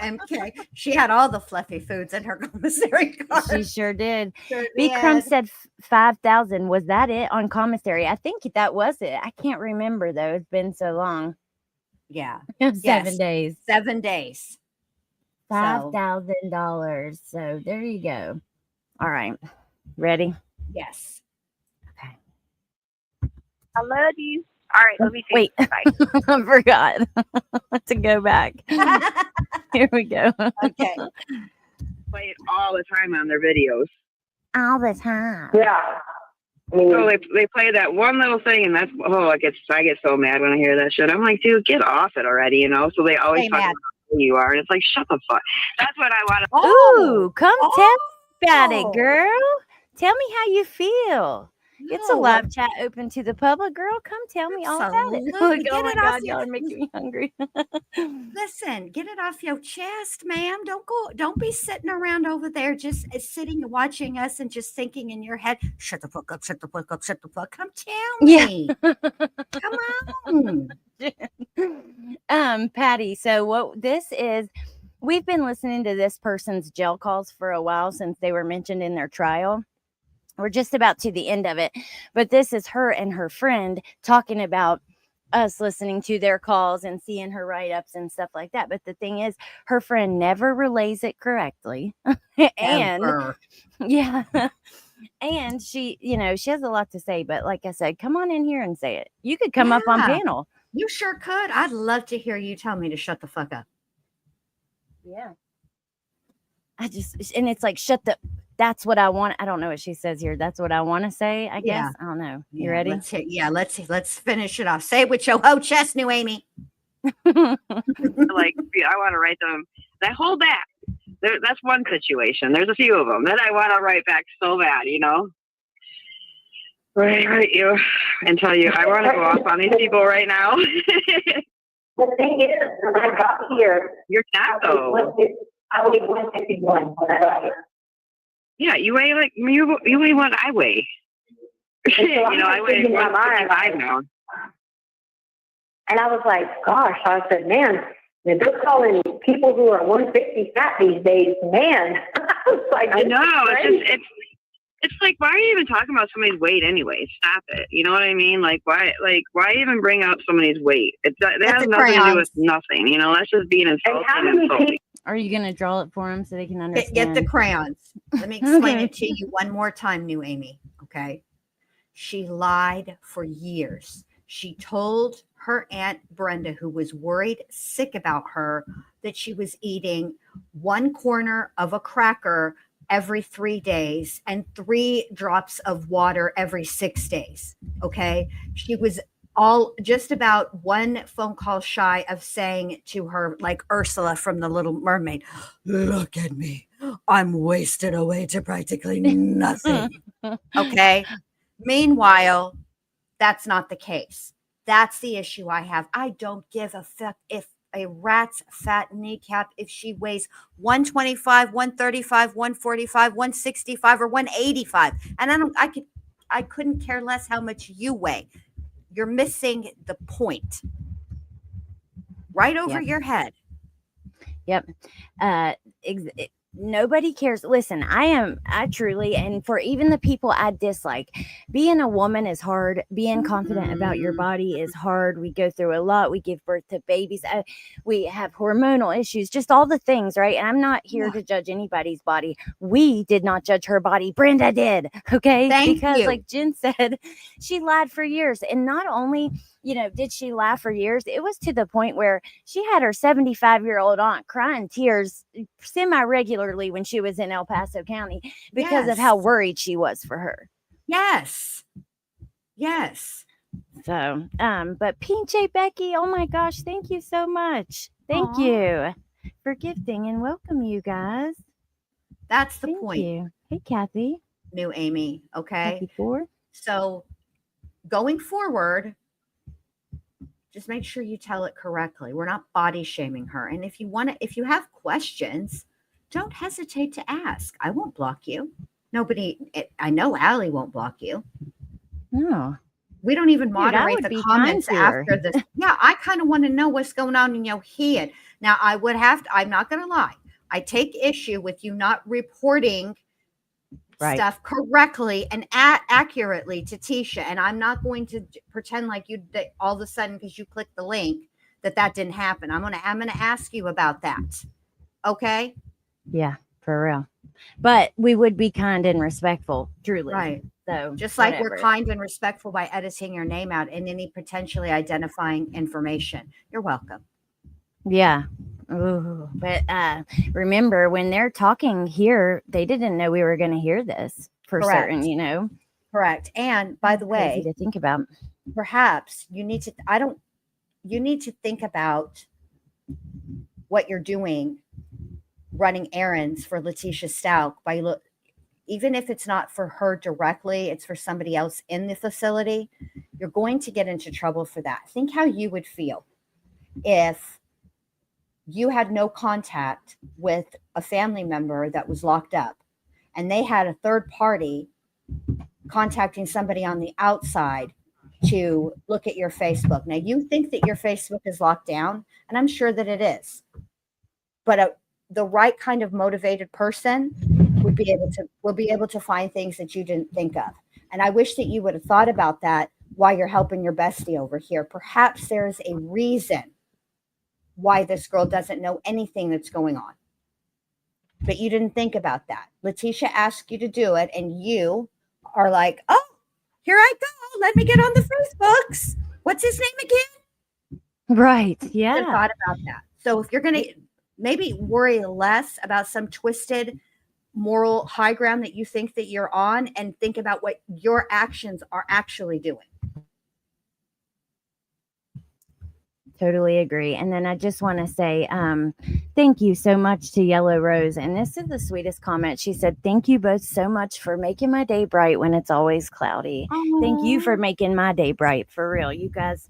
Okay. She had all the fluffy foods in her commissary card. She sure did. B-Crumb said 5,000. Was that it on commissary? I think that was it. I can't remember though. It's been so long. Yeah. 7 days. 7 days. $5,000. So there you go. All right. Ready? Yes. Okay. I love you. All right, let me see. Wait, I forgot to go back. Here we go. Okay. Play it all the time on their videos. All the time. Yeah. So they play that one little thing, and that's I get so mad when I hear that shit. I'm like, dude, get off it already, So they always talk about who you are, and it's like, shut the fuck. That's what I want to. Ooh, come tell me about it, girl. Tell me how you feel. It's a live chat open to the public, girl. Come tell me all about it. Oh my God, y'all are making me hungry. Listen, get it off your chest, ma'am. Don't be sitting around over there just sitting and watching us and just thinking in your head, shut the fuck up, shut the fuck up, shut the fuck. Come tell me. Come on. Patty, so what this is, we've been listening to this person's jail calls for a while since they were mentioned in their trial. We're just about to the end of it, but this is her and her friend talking about us listening to their calls and seeing her write-ups and stuff like that. But the thing is, her friend never relays it correctly. And yeah, and she, she has a lot to say, but like I said, come on in here and say it. You could come up on panel. You sure could. I'd love to hear you tell me to shut the fuck up. Yeah. And it's like, that's what I want. I don't know what she says here. That's what I want to say, I guess. I don't know. You ready? Let's finish it off. Say it with your whole chest, New Amy. I want to write them. I hold back. That's one situation. There's a few of them that I want to write back so bad, Right, you. And tell you, I want to go off on these people right now. The thing is, when I got here, you're not though. I weighed 151 when I got here. Yeah, you weigh you weigh what I weigh. So I weigh 155 now. And I was like, gosh, I said, man, they're calling people who are 150 fat these days, man. I was like, I know. It's like, why are you even talking about somebody's weight anyway? Stop it. You know what I mean? Like, why even bring up somebody's weight? That has nothing to do with nothing. That's just being insulting. Are you going to draw it for them so they can understand? Get the crayons. Let me explain it to you one more time, New Amy. Okay. She lied for years. She told her Aunt Brenda, who was worried sick about her, that she was eating one corner of a cracker every 3 days and 3 drops of water every 6 days. Okay. She was just about one phone call shy of saying to her, like Ursula from The Little Mermaid, look at me. I'm wasted away to practically nothing. Okay. Meanwhile, that's not the case. That's the issue I have. I don't give a fuck if a rat's fat kneecap, if she weighs 125, 135, 145, 165, or 185. And I couldn't care less how much you weigh. You're missing the point. Right over your head. Yep. Nobody cares. Listen, I truly, and for even the people I dislike, being a woman is hard. Being confident about your body is hard. We go through a lot. We give birth to babies. We have hormonal issues, just all the things, right? And I'm not here to judge anybody's body. We did not judge her body. Brenda did. Okay. Because like Jen said, she lied for years. And not only, did she lie for years? It was to the point where she had her 75-year-old aunt crying tears semi-regularly when she was in El Paso County because of how worried she was for her. Yes. So, but PJ Becky, oh my gosh, thank you so much. Thank you for gifting and welcome you guys. That's the Thank point. You. Hey, Kathy. New Amy. Okay. Kathy 4. So going forward, just make sure you tell it correctly. We're not body shaming her. And if you have questions, don't hesitate to ask. I won't block you. I know Allie won't block you. No. We don't even moderate the comments after this. Yeah, I kind of want to know what's going on in your head. Now, I'm not going to lie. I take issue with you not reporting stuff correctly and accurately to Tecia. And I'm not going to pretend like that all of a sudden, because you clicked the link, that didn't happen. I'm gonna ask you about that. Okay? Yeah, for real. But we would be kind and respectful, truly. Right. So just like we're kind and respectful by editing your name out and any potentially identifying information. You're welcome. Yeah. Ooh, but remember, when they're talking here, they didn't know we were going to hear this for certain, Correct. And by the way, to think about, perhaps you need to think about what you're doing, running errands for Leticia Stauch even if it's not for her directly, it's for somebody else in the facility. You're going to get into trouble for that. Think how you would feel if you had no contact with a family member that was locked up and they had a third party contacting somebody on the outside to look at your Facebook. Now, you think that your Facebook is locked down, and I'm sure that it is. But the right kind of motivated person will be able to find things that you didn't think of. And I wish that you would have thought about that while you're helping your bestie over here. Perhaps there's a reason why this girl doesn't know anything that's going on. But you didn't think about that. Leticia asked you to do it, and you are like, oh, here I go. Let me get on the Facebooks. What's his name again? Right. Yeah. You thought about that. So if you're going to maybe worry less about some twisted moral high ground that you think that you're on, and think about what your actions are actually doing. Totally agree. And then I just want to say thank you so much to Yellow Rose. And this is the sweetest comment. She said, thank you both so much for making my day bright when it's always cloudy. Aww. Thank you for making my day bright. For real. You guys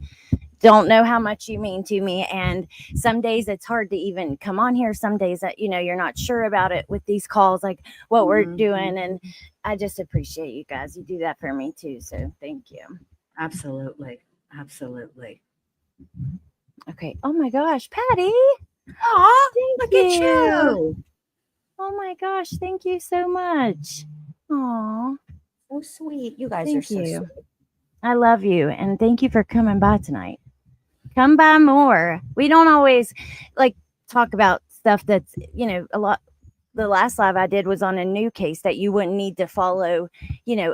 don't know how much you mean to me. And some days it's hard to even come on here. Some days that, you're not sure about it with these calls, like what we're doing. And I just appreciate you guys. You do that for me too. So thank you. Absolutely. Absolutely. Okay. Oh my gosh, Patty. Aw, Thank look at you. you. Oh my gosh. Thank you so much. Aw. So sweet. You guys are Thank so you. sweet. I love you. And thank you for coming by tonight. Come by more. We don't always like talk about stuff that's, a lot. The last live I did was on a new case that you wouldn't need to follow,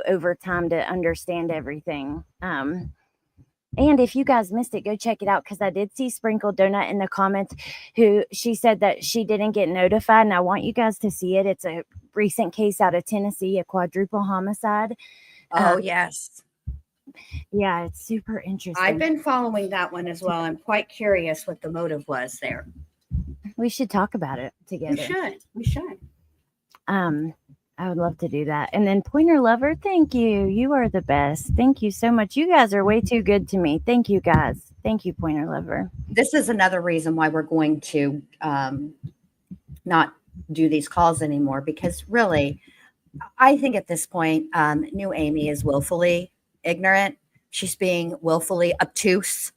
over time to understand everything. And if you guys missed it, go check it out, because I did see Sprinkled Donut in the comments who she said that she didn't get notified, and I want you guys to see it. It's a recent case out of Tennessee, a quadruple homicide. Oh, yes. Yeah, it's super interesting. I've been following that one as well. I'm quite curious what the motive was there. We should talk about it together. We should. I would love to do that. And then Pointer Lover, thank you. You are the best. Thank you so much. You guys are way too good to me. Thank you, guys. Thank you, Pointer Lover. This is another reason why we're going to not do these calls anymore, because really, I think at this point, New Amy is willfully ignorant. She's being willfully obtuse.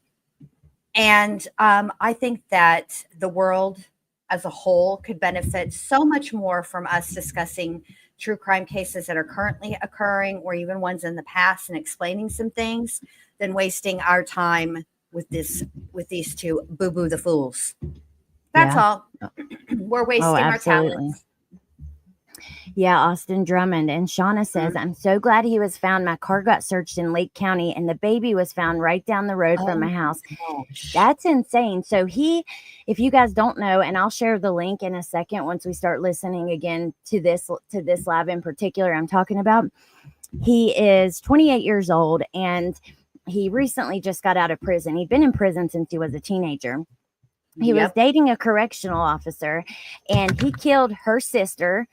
And I think that the world as a whole could benefit so much more from us discussing true crime cases that are currently occurring, or even ones in the past, and explaining some things, than wasting our time with these two boo-boo the fools. That's all. We're wasting our talents. Yeah, Austin Drummond. And Shauna says, I'm so glad he was found. My car got searched in Lake County and the baby was found right down the road from my house. Gosh. That's insane. So if you guys don't know, and I'll share the link in a second once we start listening again to this live in particular I'm talking about. He is 28 years old and he recently just got out of prison. He'd been in prison since he was a teenager. He was dating a correctional officer and he killed her sister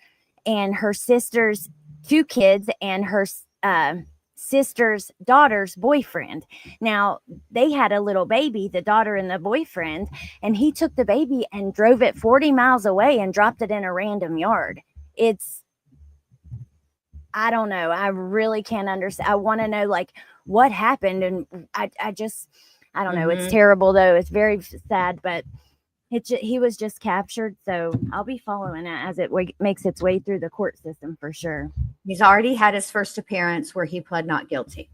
and her sister's 2 kids and her sister's daughter's boyfriend. Now, they had a little baby, the daughter and the boyfriend, and he took the baby and drove it 40 miles away and dropped it in a random yard. I don't know. I really can't understand. I want to know, like, what happened. And I don't know. It's terrible, though. It's very sad, but he was just captured, so I'll be following it as it makes its way through the court system for sure. He's already had his first appearance where he pled not guilty.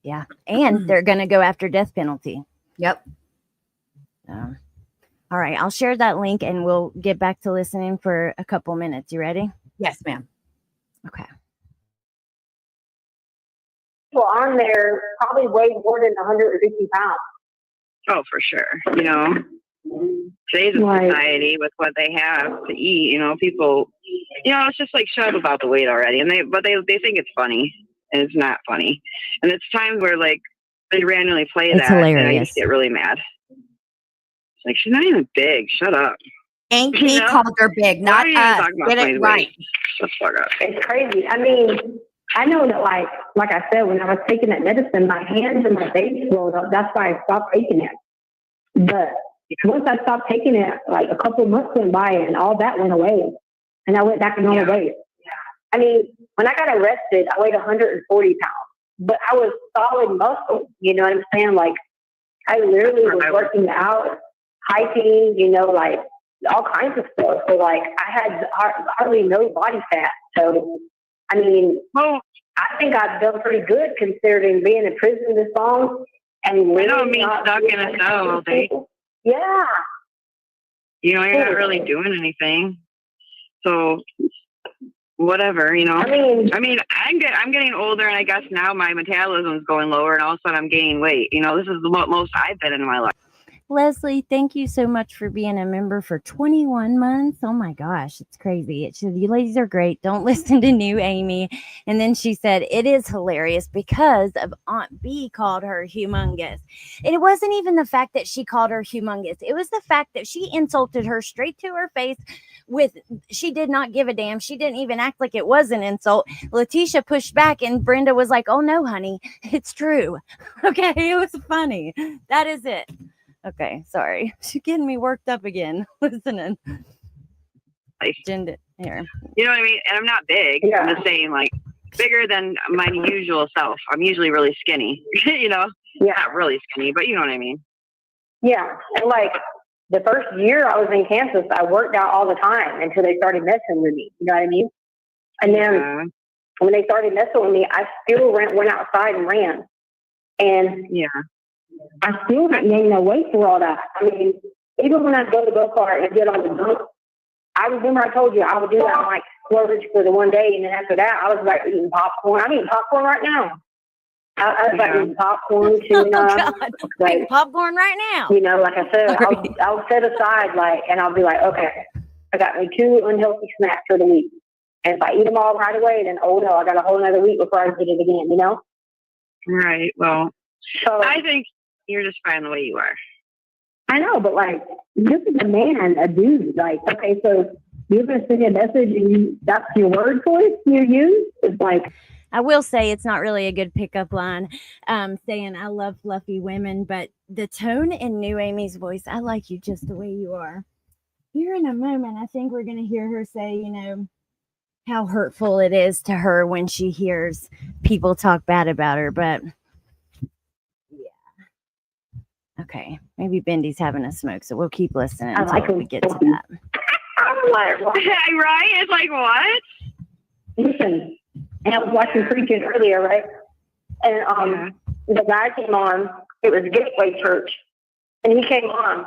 Yeah, and they're going to go after death penalty. Yep. All right, I'll share that link and we'll get back to listening for a couple minutes. You ready? Yes, ma'am. Okay. People on there probably weigh more than 150 pounds. Oh, for sure. Today's society with what they have to eat, people, it's just like shut up about the weight already. And they think it's funny, and it's not funny. And it's times where like they randomly play that, hilarious. And I just get really mad. It's like, she's not even big. Shut up. Ain't me called her big, not us. Get it right. Shut the fuck up. It's crazy. I mean, I know that, like I said, when I was taking that medicine, my hands and my face swelled up. That's why I stopped taking it. But once I stopped taking it, like a couple of months went by and all that went away. And I went back to normal weight. I mean, when I got arrested, I weighed 140 pounds. But I was solid muscle. You know what I'm saying? Like, I literally was working out, hiking, like all kinds of stuff. So, like, I had hardly no body fat. So, I mean, I think I've done pretty good considering being in prison this long. And I don't mean stuck in a cell all day. Yeah. You're not really doing anything. So whatever, I mean, I'm getting older, and I guess now my metabolism's going lower, and all of a sudden I'm gaining weight. This is the most I've been in my life. Leslie, thank you so much for being a member for 21 months. Oh my gosh, it's crazy. You ladies are great. Don't listen to New Amy. And then she said, it is hilarious because of Aunt B called her humongous. And it wasn't even the fact that she called her humongous. It was the fact that she insulted her straight to her face she did not give a damn. She didn't even act like it was an insult. Leticia pushed back and Brenda was like, oh no, honey, it's true. Okay, it was funny. That is it. Okay, sorry. She's getting me worked up again. Listening. Like, Here. You know what I mean? And I'm not big. Yeah. I'm just saying, like, bigger than my usual self. I'm usually really skinny. You know? Yeah. Not really skinny, but you know what I mean. Yeah. And like the first year I was in Kansas, I worked out all the time until they started messing with me. You know what I mean? And then when they started messing with me, I still went outside and ran. And I still didn't gain no weight for all that. I mean, even when I go to go-kart and get on the boat, I remember I told you I would do that like splurge for the one day, and then after that, I was like eating popcorn. I'm eating popcorn right now. I was like eating popcorn, tuna. Oh, God. Like, popcorn right now. You know, like I said, I'll set aside and I'll be like, okay, I got me 2 unhealthy snacks for the week. And if I eat them all right away, then oh no, I got a whole other week before I get it again, you know? Right. Well, so I think you're just fine the way you are. I know, but like, this is a dude. Like, okay, so you're going to send a message and that's your word for it you use? It's like, I will say it's not really a good pickup line saying I love fluffy women, but the tone in New Amy's voice, I like you just the way you are. Here in a moment, I think we're going to hear her say, you know, how hurtful it is to her when she hears people talk bad about her. But okay, maybe Bendy's having a smoke, so we'll keep listening until we get to that. I'm like, what? Right? It's like, what? Listen, and I was watching preaching earlier, right? And the guy came on. It was Gateway Church, and he came on,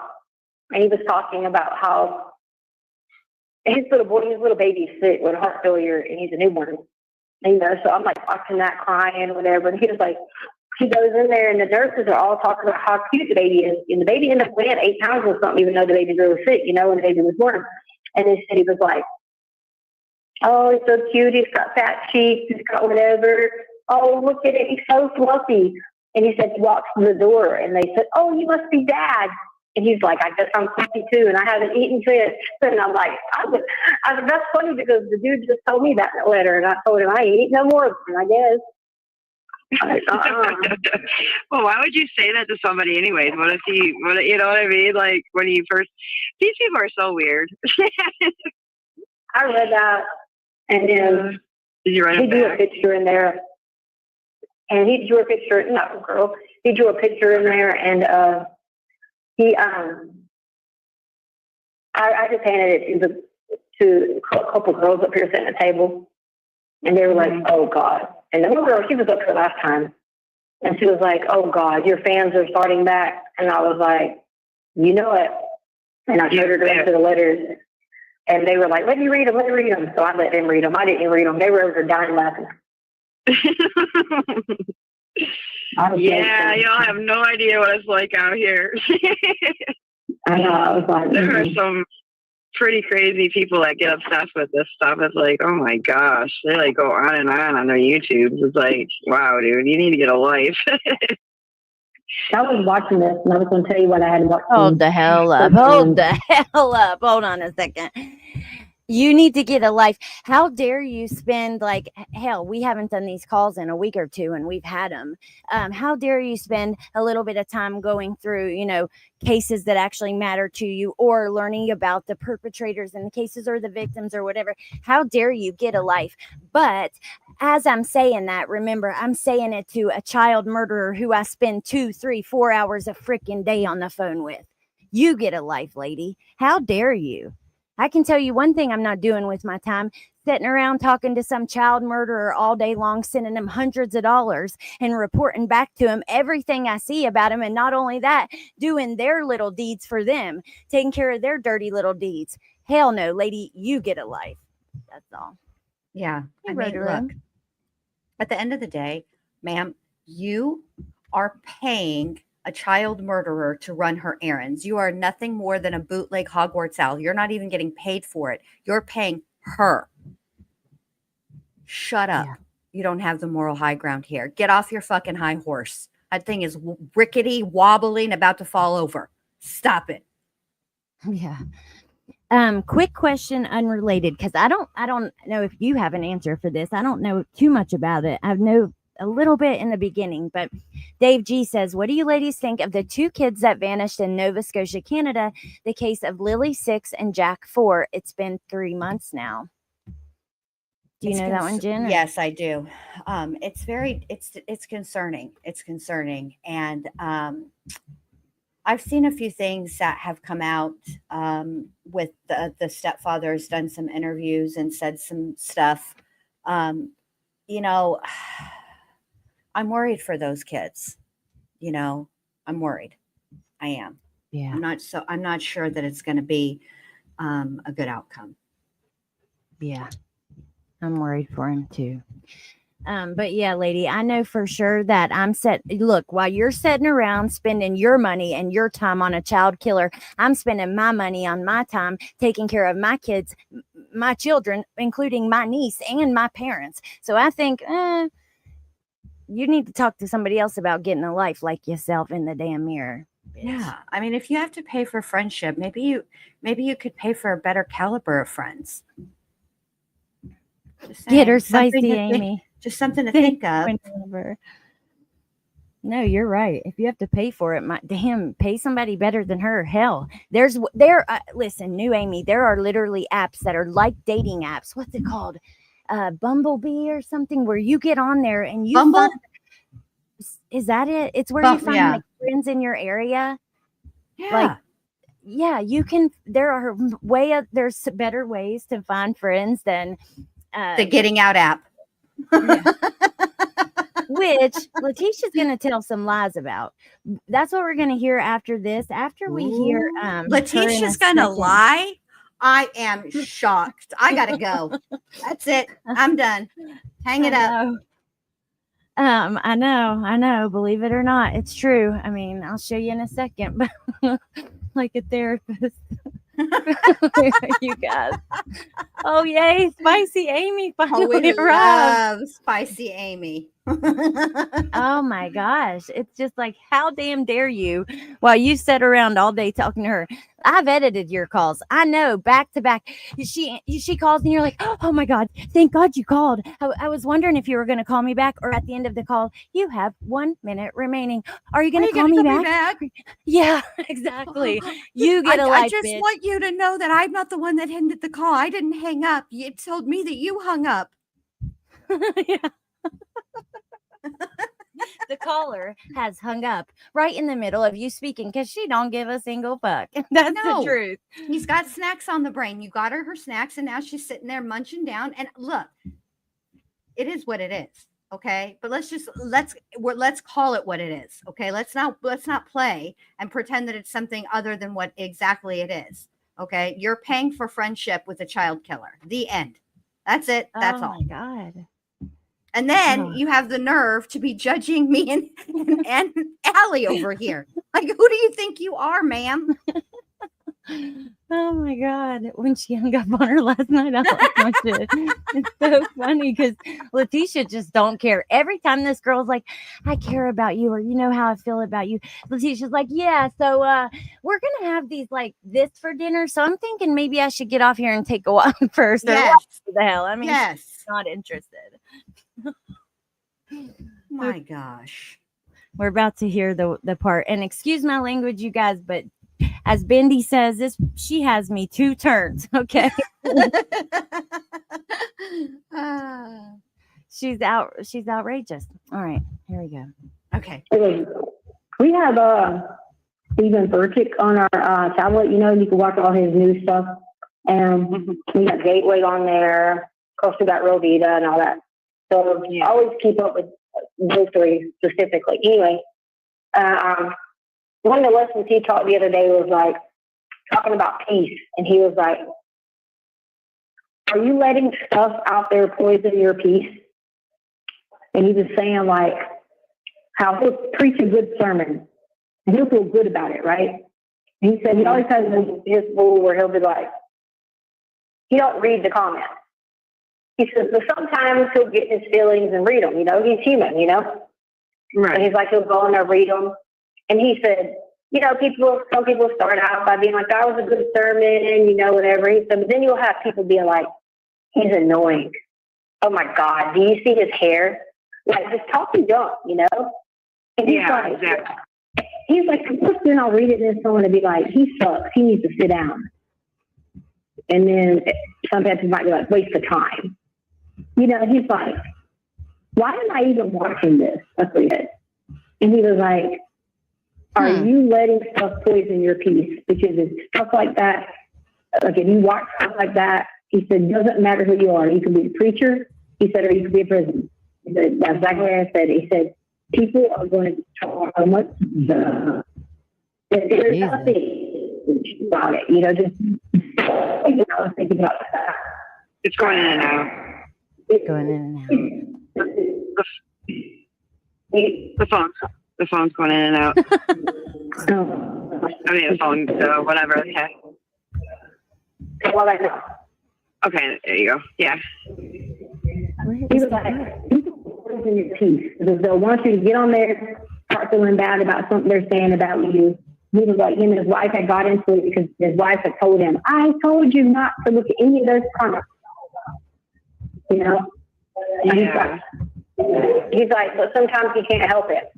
and he was talking about how his little baby's sick with heart failure, and he's a newborn. And, you know, so I'm like watching that, crying or whatever, and he was like, he goes in there, and the nurses are all talking about how cute the baby is, and the baby ended up weighing 8 pounds or something, even though the baby was sick, you know, and the baby was born. And they said he was like, oh, he's so cute. He's got fat cheeks. He's got whatever. Oh, look at it. He's so fluffy. And he said he walks to the door, and they said, oh, you must be Dad. And he's like, I guess I'm 52, and I haven't eaten since. And I'm like, that's funny because the dude just told me that in the letter, and I told him I ain't eating no more, I guess. Well, why would you say that to somebody anyways? What if you know what I mean? Like when you first, these people are so weird. I read that, and then did you write he it drew back? a picture in there, and he drew a picture, not girl, he drew a picture in there, and I just handed it to a couple girls up here sitting at the table, and they were like, oh God. And the little girl, she was up here last time, and she was like, oh God, your fans are starting back. And I was like, you know it. And I showed her the rest of the letters, and they were like, let me read them. So I let them read them. I didn't read them. They were over dying laughing. Yeah, y'all have no idea what it's like out here. I know. I was like, there are some pretty crazy people that get obsessed with this stuff. It's like, oh my gosh, they like go on and on their YouTubes. It's like, wow, dude, you need to get a life. I was watching this, and I was going to tell you what I had watched. Hold the hell up. Hold the hell up. Hold on a second. You need to get a life. How dare you spend, like, hell, we haven't done these calls in a week or two, and we've had them. How dare you spend a little bit of time going through, you know, cases that actually matter to you, or learning about the perpetrators in the cases or the victims or whatever. How dare you get a life? But as I'm saying that, remember, I'm saying it to a child murderer who I spend 2, 3, 4 hours a freaking day on the phone with. You get a life, lady. How dare you? I can tell you one thing I'm not doing with my time: sitting around talking to some child murderer all day long, sending them hundreds of dollars and reporting back to them everything I see about them. And not only that, doing their little deeds for them, taking care of their dirty little deeds. Hell no, lady, you get a life. That's all. Yeah. Hey, I mean, Rotary. look, at the end of the day, ma'am, you are paying a child murderer to run her errands. You are nothing more than a bootleg Hogwarts owl. You're not even getting paid for it. You're paying her. Shut up. Yeah. You don't have the moral high ground here. Get off your fucking high horse. That thing is rickety, wobbling, about to fall over. Stop it. Yeah. Quick question, unrelated, because I don't know if you have an answer for this. I don't know too much about it. I know a little bit in the beginning, but Dave G says, what do you ladies think of the 2 kids that vanished in Nova Scotia, Canada? The case of Lily 6 and Jack 4. It's been 3 months now. Do you know that one, Jen? Yes, I do. It's concerning. It's concerning. And I've seen a few things that have come out with the stepfather has done some interviews and said some stuff. You know, I'm worried for those kids. You know, I'm worried. I am. Yeah. I'm not sure that it's going to be a good outcome. Yeah. I'm worried for him too. But yeah, lady, I know for sure that look, while you're sitting around spending your money and your time on a child killer, I'm spending my money on my time taking care of my kids, my children, including my niece and my parents. So I think you need to talk to somebody else about getting a life like yourself in the damn mirror. Bitch. Yeah. I mean, if you have to pay for friendship, maybe you could pay for a better caliber of friends. Get her spicy, Amy. Just something to think of. No, you're right. If you have to pay for it, pay somebody better than her. Hell, listen, New Amy, there are literally apps that are like dating apps. What's it called? Bumblebee or something, where you get on there and you Bumble? Is that it? It's where you find like friends in your area. Yeah. Like, yeah, you can. There's better ways to find friends than the Getting Out app. Yeah. Which Leticia's going to tell some lies about. That's what we're going to hear after this. After we hear Leticia's going to lie. I am shocked. I got to go. That's it. I'm done. Hang it up. I know. Believe it or not, it's true. I mean, I'll show you in a second, but like a therapist. You guys. Oh yay, Spicy Amy finally arrived. Spicy Amy. Oh my gosh. It's just like, how damn dare you, while you sit around all day talking to her. I've edited your calls. I know, back to back. She calls and you're like, oh my God, thank God you called. I was wondering if you were going to call me back, or at the end of the call, you have 1 minute remaining. Are you going to call me back? Yeah, exactly. You get a life, I just bitch. want you to know that I'm not the one that ended the call. I didn't hang up. You told me that you hung up. Yeah. The caller has hung up right in the middle of you speaking because she don't give a single fuck. That's the truth. He's got snacks on the brain. You got her snacks, and now she's sitting there munching down. And look, it is what it is. Okay, but let's call it what it is. Okay, let's not play and pretend that it's something other than what exactly it is. Okay, you're paying for friendship with a child killer. The end. That's it. That's all. Oh my God. And then you have the nerve to be judging me and Allie over here. Like, who do you think you are, ma'am? Oh my God. When she hung up on her last night, I lost my shit. It's so funny because Leticia just don't care. Every time this girl's like, I care about you, or you know how I feel about you, Leticia's like, yeah, so we're gonna have these like this for dinner. So I'm thinking maybe I should get off here and take a walk first. Yes. What the hell? I mean, yes. She's not interested. My gosh. We're about to hear the part, and excuse my language, you guys, but as Bendy says, she has me 2 turns. Okay. She's outrageous. All right, here we go. Okay. We have Stephen Burchick on our tablet. You know, you can watch all his new stuff, and we got Gateway on there. Of course, we got Rovita and all that. So I always keep up with those 3 specifically. Anyway, one of the lessons he taught the other day was like talking about peace. And he was like, are you letting stuff out there poison your peace? And he was saying like how he'll preach a good sermon. and he'll feel good about it, right? And he said he always has his rule where he'll be like, he don't read the comments. He says, but sometimes he'll get his feelings and read them. You know, he's human. You know, Right. and he's like, he'll go in there read them. And he said, you know, some people start out by being like, that was a good sermon, you know, whatever. He said, but then you'll have people being like, he's annoying. Oh my God, do you see his hair? Like, just talking junk, you know? And he's like, exactly. He's like, the first thing I'll read it and someone to be like, he sucks, he needs to sit down. And then sometimes he might be like, waste of time. You know, he's like, why am I even watching this? That's what he said. And he was like, are you letting stuff poison your peace? Because it's stuff like that, like if you watch stuff like that, he said, doesn't matter who you are. You can be a preacher, he said, or you can be a prison. He said, that's exactly what I said. He said, people are going to talk so much there's nothing about it. You know, just think about that. It's going in and out. Going in and out. The phone's going in and out. I mean, the phone, so whatever. Yeah. Well, I know. Okay, there you go. Yeah. He was like, people poison your peace. Because they'll want you to get on there, start feeling bad about something they're saying about you. He was like, him and his wife had got into it because his wife had told him, I told you not to look at any of those comments. You know? Yeah. He's like, but sometimes he can't help it.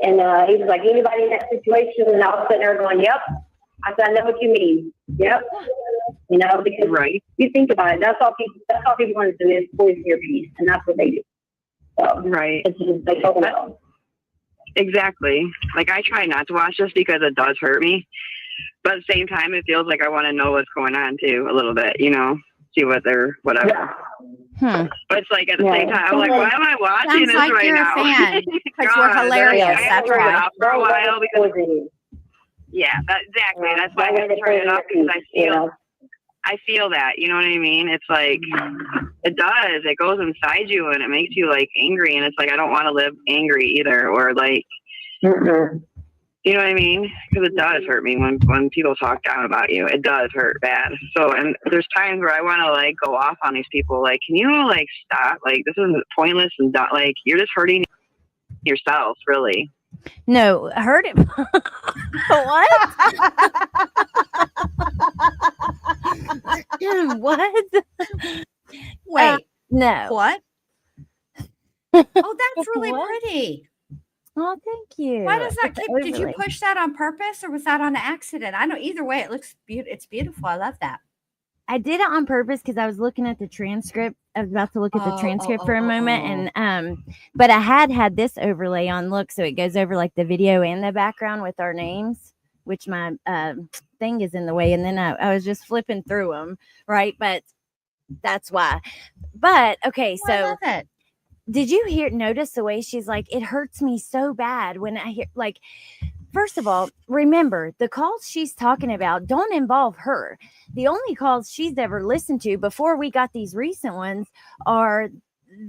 And he was like, anybody in that situation, and I was sitting there going, yep. I said, I know what you mean. Yep. You know, because you think about it, that's all people want to do is poison your peace, and that's what they do. So, right. It's just, they don't know. Exactly. Like, I try not to watch this because it does hurt me. But at the same time, it feels like I want to know what's going on, too, a little bit, you know? See what they're, whatever. Yeah. But it's like, at the same time, I'm like, why am I watching this like right you're now? a fan, because we're hilarious. That's turned it why. off for a while because, exactly. That's why I had to turn it off because I feel that, you know what I mean? It's like, it does. It goes inside you and it makes you like angry. And it's like, I don't want to live angry either. Or like, you know what I mean? Because it does hurt me when people talk down about you. It does hurt bad. So, and there's times where I want to like go off on these people. Like, can you like stop? Like, this is pointless and like, you're just hurting yourself, really. No, hurt him. What? What? Wait. No. What? Oh, that's really pretty. Oh, thank you. Why does that keep? Did you push that on purpose or was that on accident? I know either way, it looks beautiful. It's beautiful. I love that. I did it on purpose because I was looking at the transcript. I was about to look at the transcript for a moment, and but I had this overlay on. Look, so it goes over like the video and the background with our names, which my thing is in the way. And then I was just flipping through them, right? But that's why. But okay, so I love it. Did you notice the way she's like, it hurts me so bad when I hear, like, first of all, remember the calls she's talking about don't involve her. The only calls she's ever listened to before we got these recent ones are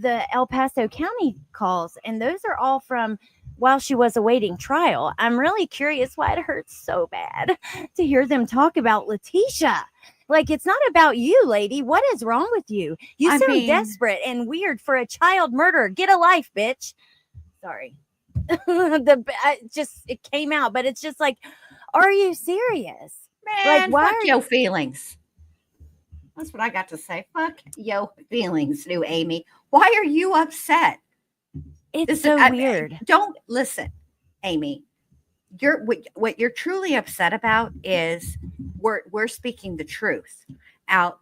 the El Paso County calls. And those are all from while she was awaiting trial. I'm really curious why it hurts so bad to hear them talk about Leticia. Like, it's not about you, lady. What is wrong with you? You sound desperate and weird for a child murderer. Get a life, bitch. Sorry. It came out, but it's just like, are you serious? Man, like, why fuck your feelings. That's what I got to say. Fuck your feelings, New Amy. Why are you upset? It's weird. Don't listen, Amy. What you're truly upset about is we're speaking the truth out.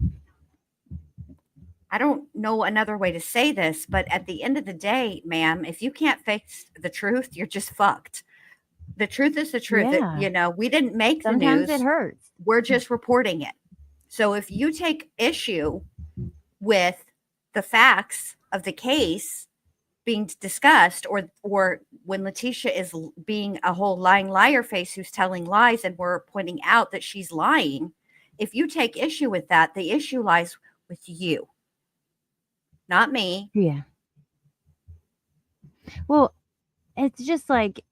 I don't know another way to say this, but at the end of the day, ma'am, if you can't face the truth, you're just fucked. The truth is the truth. Yeah. We didn't make the Sometimes news. It hurts. We're just reporting it. So if you take issue with the facts of the case being discussed, or when Leticia is being a whole lying liar face who's telling lies and we're pointing out that she's lying, if you take issue with that, the issue lies with you, not me. Yeah. Well, it's just like,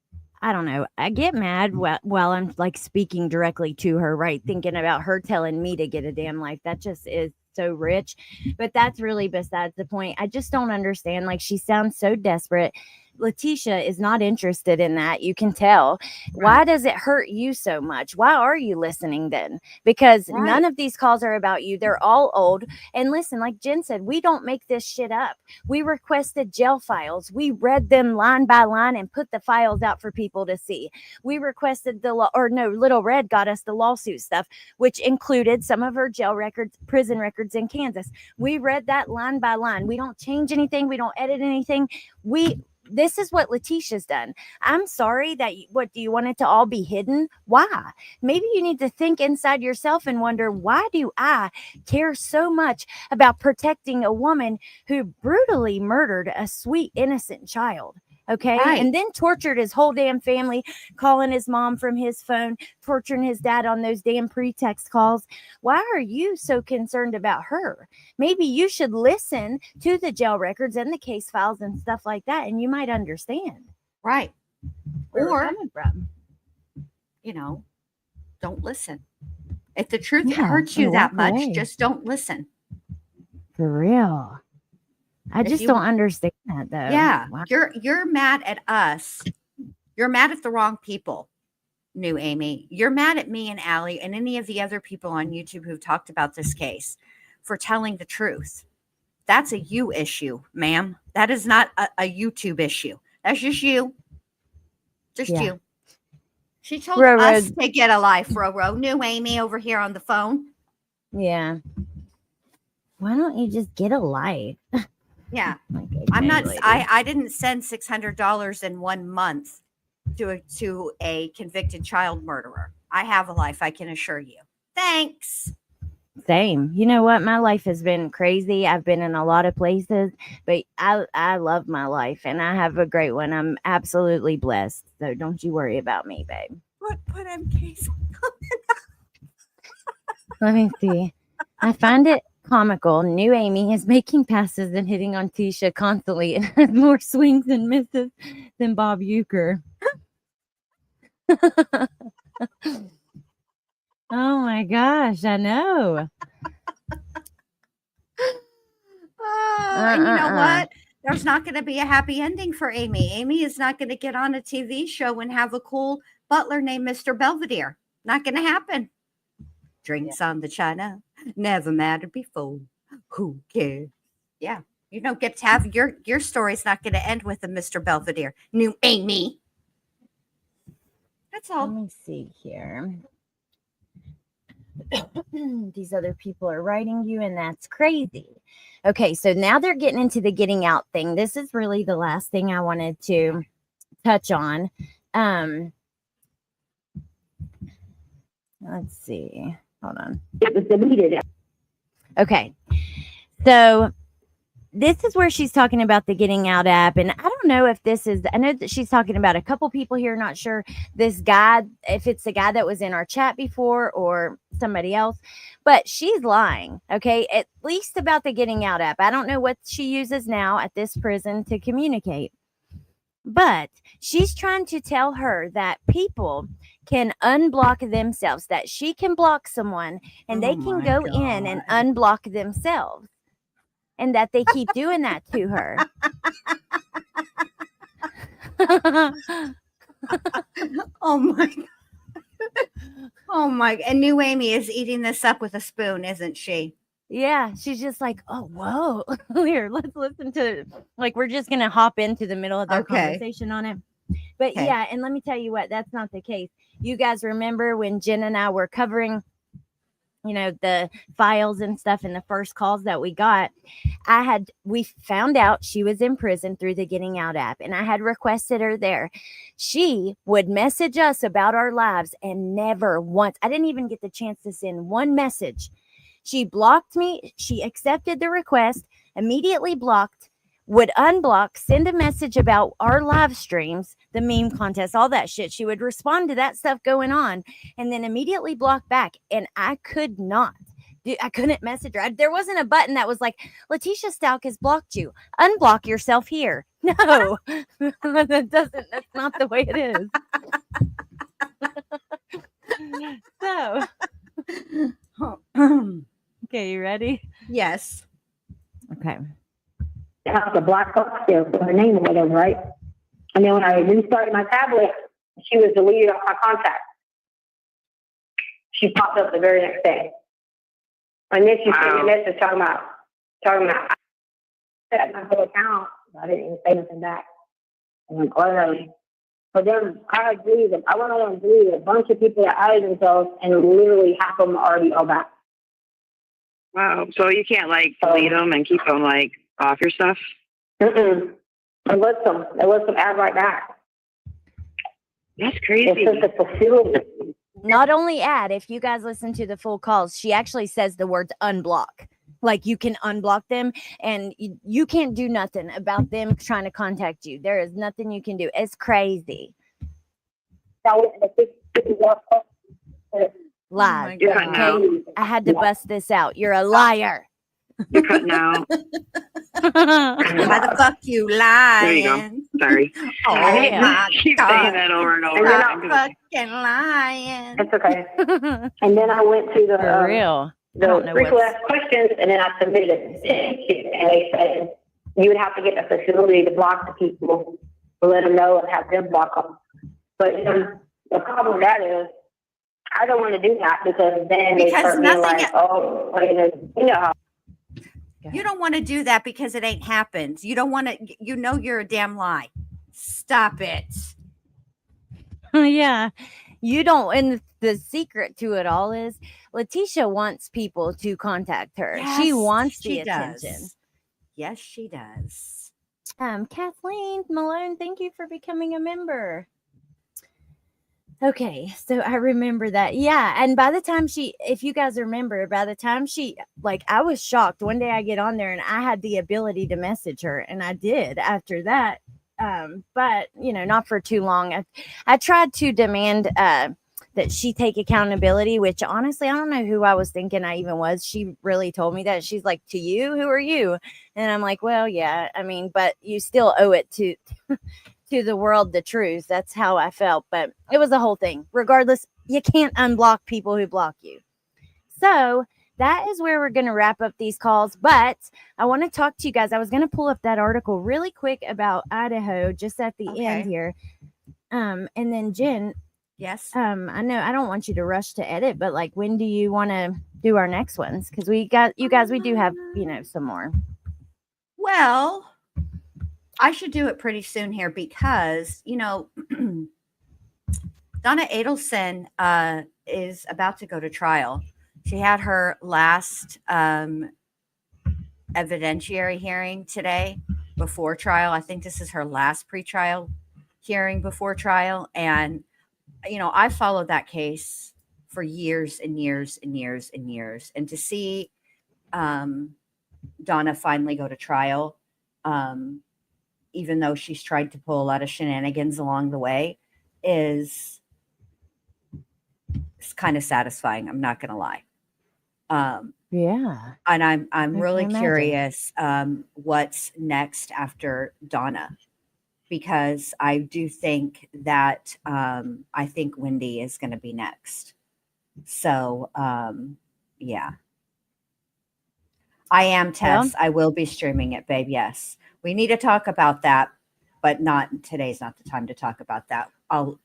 I don't know. I get mad while I'm like speaking directly to her, right? Thinking about her telling me to get a damn life. That just is so rich. But that's really besides the point. I just don't understand. Like, she sounds so desperate. Leticia is not interested in that. You can tell. Why does it hurt you so much? Why are you listening then? Because none of these calls are about you. They're all old. And listen, like Jen said, we don't make this shit up. We requested jail files. We read them line by line and put the files out for people to see. We requested Little Red got us the lawsuit stuff, which included some of her jail records, prison records in Kansas. We read that line by line. We don't change anything. We don't edit anything. This is what Leticia's done. I'm sorry that what do you want it to all be hidden? Why? Maybe you need to think inside yourself and wonder, why do I care so much about protecting a woman who brutally murdered a sweet, innocent child? Okay. Right. And then tortured his whole damn family, calling his mom from his phone, torturing his dad on those damn pretext calls. Why are you so concerned about her? Maybe you should listen to the jail records and the case files and stuff like that, and you might understand. Right. Where we're Or, coming from. Don't listen. If the truth Yeah, hurts you and that walk much, away. just don't listen. For real. I If just you- don't understand that though. Yeah. Wow. You're mad at us. You're mad at the wrong people, New Amy. You're mad at me and Allie and any of the other people on YouTube who've talked about this case for telling the truth. That's a you issue, ma'am. That is not a YouTube issue. That's just you. Just Yeah. you. She told Ro-ro. us to get a life, Ro-ro. New Amy over here on the phone. Yeah. Why don't you just get a life? Yeah. Like, I'm okay, not. lady. I didn't send $600 in 1 month to a convicted child murderer. I have a life, I can assure you. Thanks. Same. You know what? My life has been crazy. I've been in a lot of places, but I love my life and I have a great one. I'm absolutely blessed. So don't you worry about me, babe. Put MK's. Let me see. I find it comical. New Amy is making passes and hitting on Tecia constantly and has more swings and misses than Bob Euchre. Oh my gosh, I know. And you know what? There's not going to be a happy ending for Amy. Amy is not going to get on a TV show and have a cool butler named Mr. Belvedere. Not going to happen. Drinks on the china. Never mattered before. Who cares? Yeah. You don't get to have your story's not going to end with a Mr. Belvedere. New Amy. That's all. Let me see here. These other people are writing you, and that's crazy. Okay, so now they're getting into the getting out thing. This is really the last thing I wanted to touch on. Let's see. Hold on. It was deleted. Okay. So this is where she's talking about the Getting Out app. And I don't know if this is, I know that she's talking about a couple people here, not sure this guy, if it's the guy that was in our chat before or somebody else, but she's lying. Okay. At least about the Getting Out app. I don't know what she uses now at this prison to communicate, but she's trying to tell her that people can unblock themselves, that she can block someone and they can go in and unblock themselves. And that they keep doing that to her. Oh my. Oh my. And New Amy is eating this up with a spoon, isn't she? Yeah, she's just like, oh, whoa. Here, let's listen to, like, we're just going to hop into the middle of their conversation on it. But yeah, and let me tell you what, that's not the case. You guys remember when Jen and I were covering, you know, the files and stuff in the first calls that we got, we found out she was in prison through the Getting Out app, and I had requested her there. She would message us about our lives and never once, I didn't even get the chance to send one message. She blocked me. She accepted the request, immediately blocked, would unblock, send a message about our live streams, the meme contest, all that shit. She would respond to that stuff going on and then immediately block back. And I could not I couldn't message her. There wasn't a button that was like, Leticia Stauch has blocked you. Unblock yourself here. No, that's not the way it is. So, okay, you ready? Yes. Okay. Have the black box there with her name or whatever, right? And then when I restarted my tablet, she was deleted off my contact. She popped up the very next day. And then she sent me a message talking about I set my whole account. I didn't even say nothing back. And I'm whatever. But then I deleted them. I went on and deleted a bunch of people that added themselves, and literally half of them are already all back. Wow. So you can't like delete them and keep them like off your stuff? It lets them add right back. That's crazy. It's just a facility. Not only add, if you guys listen to the full calls, she actually says the words unblock. Like you can unblock them and you can't do nothing about them trying to contact you. There is nothing you can do. It's crazy. Live. You're cutting out. I had to bust this out. You're a liar. You're cutting out. Why the fuck you lying? There you go. Sorry. Oh my Keep God. saying that over and over. You're not fucking lying. It's okay. And then I went to the For real. the request questions, and then I submitted it, and they said you would have to get the facility to block the people, to let them know and have them block them. But the problem with that is, I don't want to do that because then they start being like, oh, you know how. You don't want to do that because it ain't happened. You don't want to, you're a damn lie. Stop it. Yeah. You don't, and the secret to it all is Leticia wants people to contact her. Yes, she wants the she attention. does. Yes, she does. Kathleen Malone, thank you for becoming a member. Okay, so I remember that. Yeah, and by the time if you guys remember, by the time I was shocked. One day I get on there and I had the ability to message her, and I did after that. But not for too long. I tried to demand that she take accountability, which honestly, I don't know who I was thinking I even was. She really told me that. She's like, to you, who are you? And I'm like, well, yeah, I mean, but you still owe it to to the world the truth. That's how I felt. But it was a whole thing. Regardless, you can't unblock people who block you. So that is where we're going to wrap up these calls. But I want to talk to you guys. I was going to pull up that article really quick about Idaho just at the end here. And then Jen. Yes. I know I don't want you to rush to edit, but like, when do you want to do our next ones? Because we do have, some more. Well, I should do it pretty soon here because, Donna Adelson is about to go to trial. She had her last evidentiary hearing today before trial. I think this is her last pretrial hearing before trial. And, I followed that case for years and years and years and years. And to see Donna finally go to trial, even though she's tried to pull a lot of shenanigans along the way, it's kind of satisfying. I'm not going to lie. Yeah. And I'm really curious what's next after Donna, because I do think that I think Wendy is going to be next. So, yeah. I am, Tess. Yeah. I will be streaming it, babe. Yes. We need to talk about that, but today's not the time to talk about that. I'll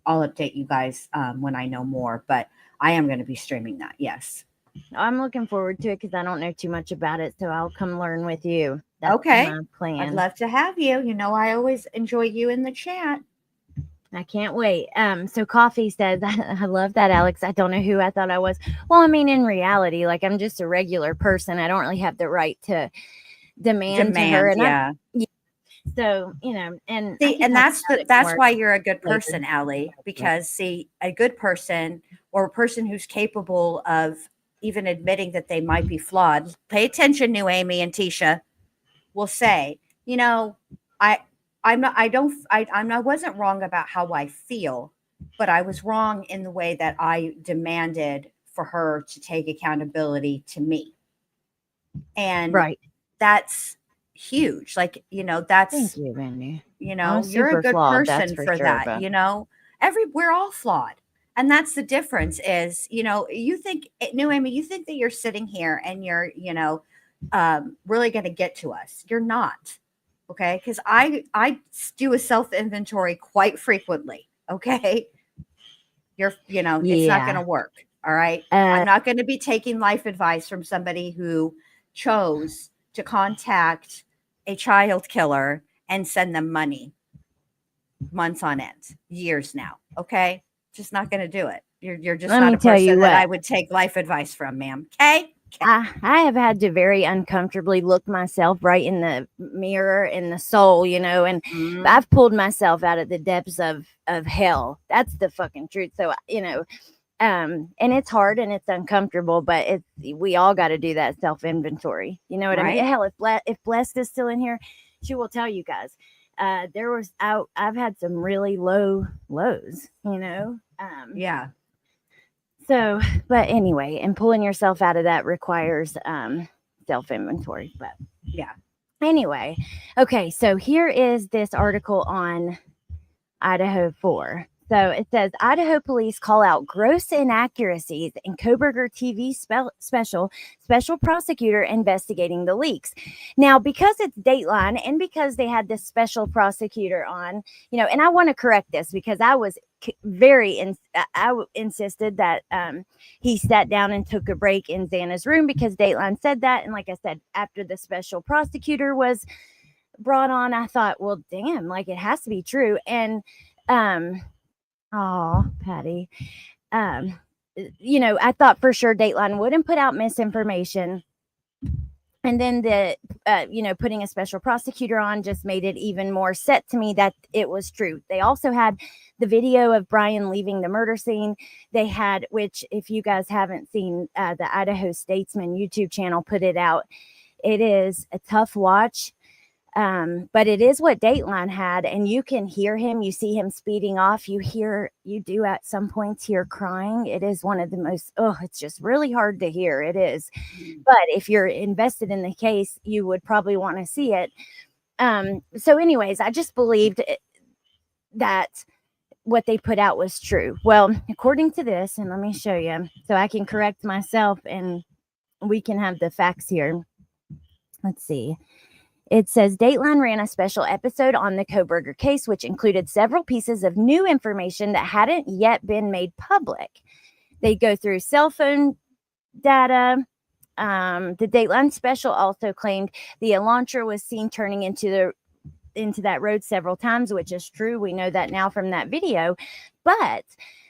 update you guys when I know more, but I am going to be streaming that. Yes. I'm looking forward to it because I don't know too much about it, so I'll come learn with you. That's okay. My plan. I'd love to have you. I always enjoy you in the chat. I can't wait. So Coffee says, I love that, Alex. I don't know who I thought I was. Well, I mean, in reality, like, I'm just a regular person. I don't really have the right to demand to her. And yeah. So, and see, and that's why you're a good person, Allie, because see, a good person or a person who's capable of even admitting that they might be flawed. Pay attention, New Amy and Tecia will say, I wasn't wrong about how I feel, but I was wrong in the way that I demanded for her to take accountability to me. And Right. that's huge. Like, that's, Thank you, Randy. you're I'm a super good flawed, that's person for for sure, that, but- we're all flawed. And that's the difference is, you think, New Amy, you think that you're sitting here and you're, really going to get to us. You're not. Okay. Cause I do a self inventory quite frequently. Okay. It's not Yeah. going to work. All right. I'm not going to be taking life advice from somebody who chose to contact a child killer and send them money months on end, years now. Okay. Just not going to do it. You're just Let not me a tell you person that what. I would take life advice from, ma'am. Okay. I have had to very uncomfortably look myself right in the mirror in the soul, and I've pulled myself out of the depths of hell. That's the fucking truth. So, and it's hard and it's uncomfortable, but we all got to do that self inventory. You know what I mean? Hell, if Blessed is still in here, she will tell you guys. I've had some really low lows, Yeah. So, but anyway, and pulling yourself out of that requires self inventory. But yeah. Anyway, okay, so here is this article on Idaho 4. So it says Idaho police call out gross inaccuracies in Coberger TV special prosecutor investigating the leaks. Now, because it's Dateline and because they had this special prosecutor on, and I want to correct this because I was I insisted that he sat down and took a break in Xana's room because Dateline said that. And like I said, after the special prosecutor was brought on, I thought, well, damn, like it has to be true. And Patty. I thought for sure Dateline wouldn't put out misinformation. And then putting a special prosecutor on just made it even more set to me that it was true. They also had the video of Brian leaving the murder scene. They had, which if you guys haven't seen, the Idaho Statesman YouTube channel put it out. It is a tough watch. But it is what Dateline had, and you can hear him. You see him speeding off. You do at some points hear crying. It is one of the most, it's just really hard to hear. It is. But if you're invested in the case, you would probably want to see it. So anyways, I just believed that what they put out was true. Well, according to this, and let me show you so I can correct myself and we can have the facts here. Let's see. It says Dateline ran a special episode on the Coberger case, which included several pieces of new information that hadn't yet been made public. They go through cell phone data. The Dateline special also claimed the Elantra was seen turning into that road several times, which is true. We know that now from that video. But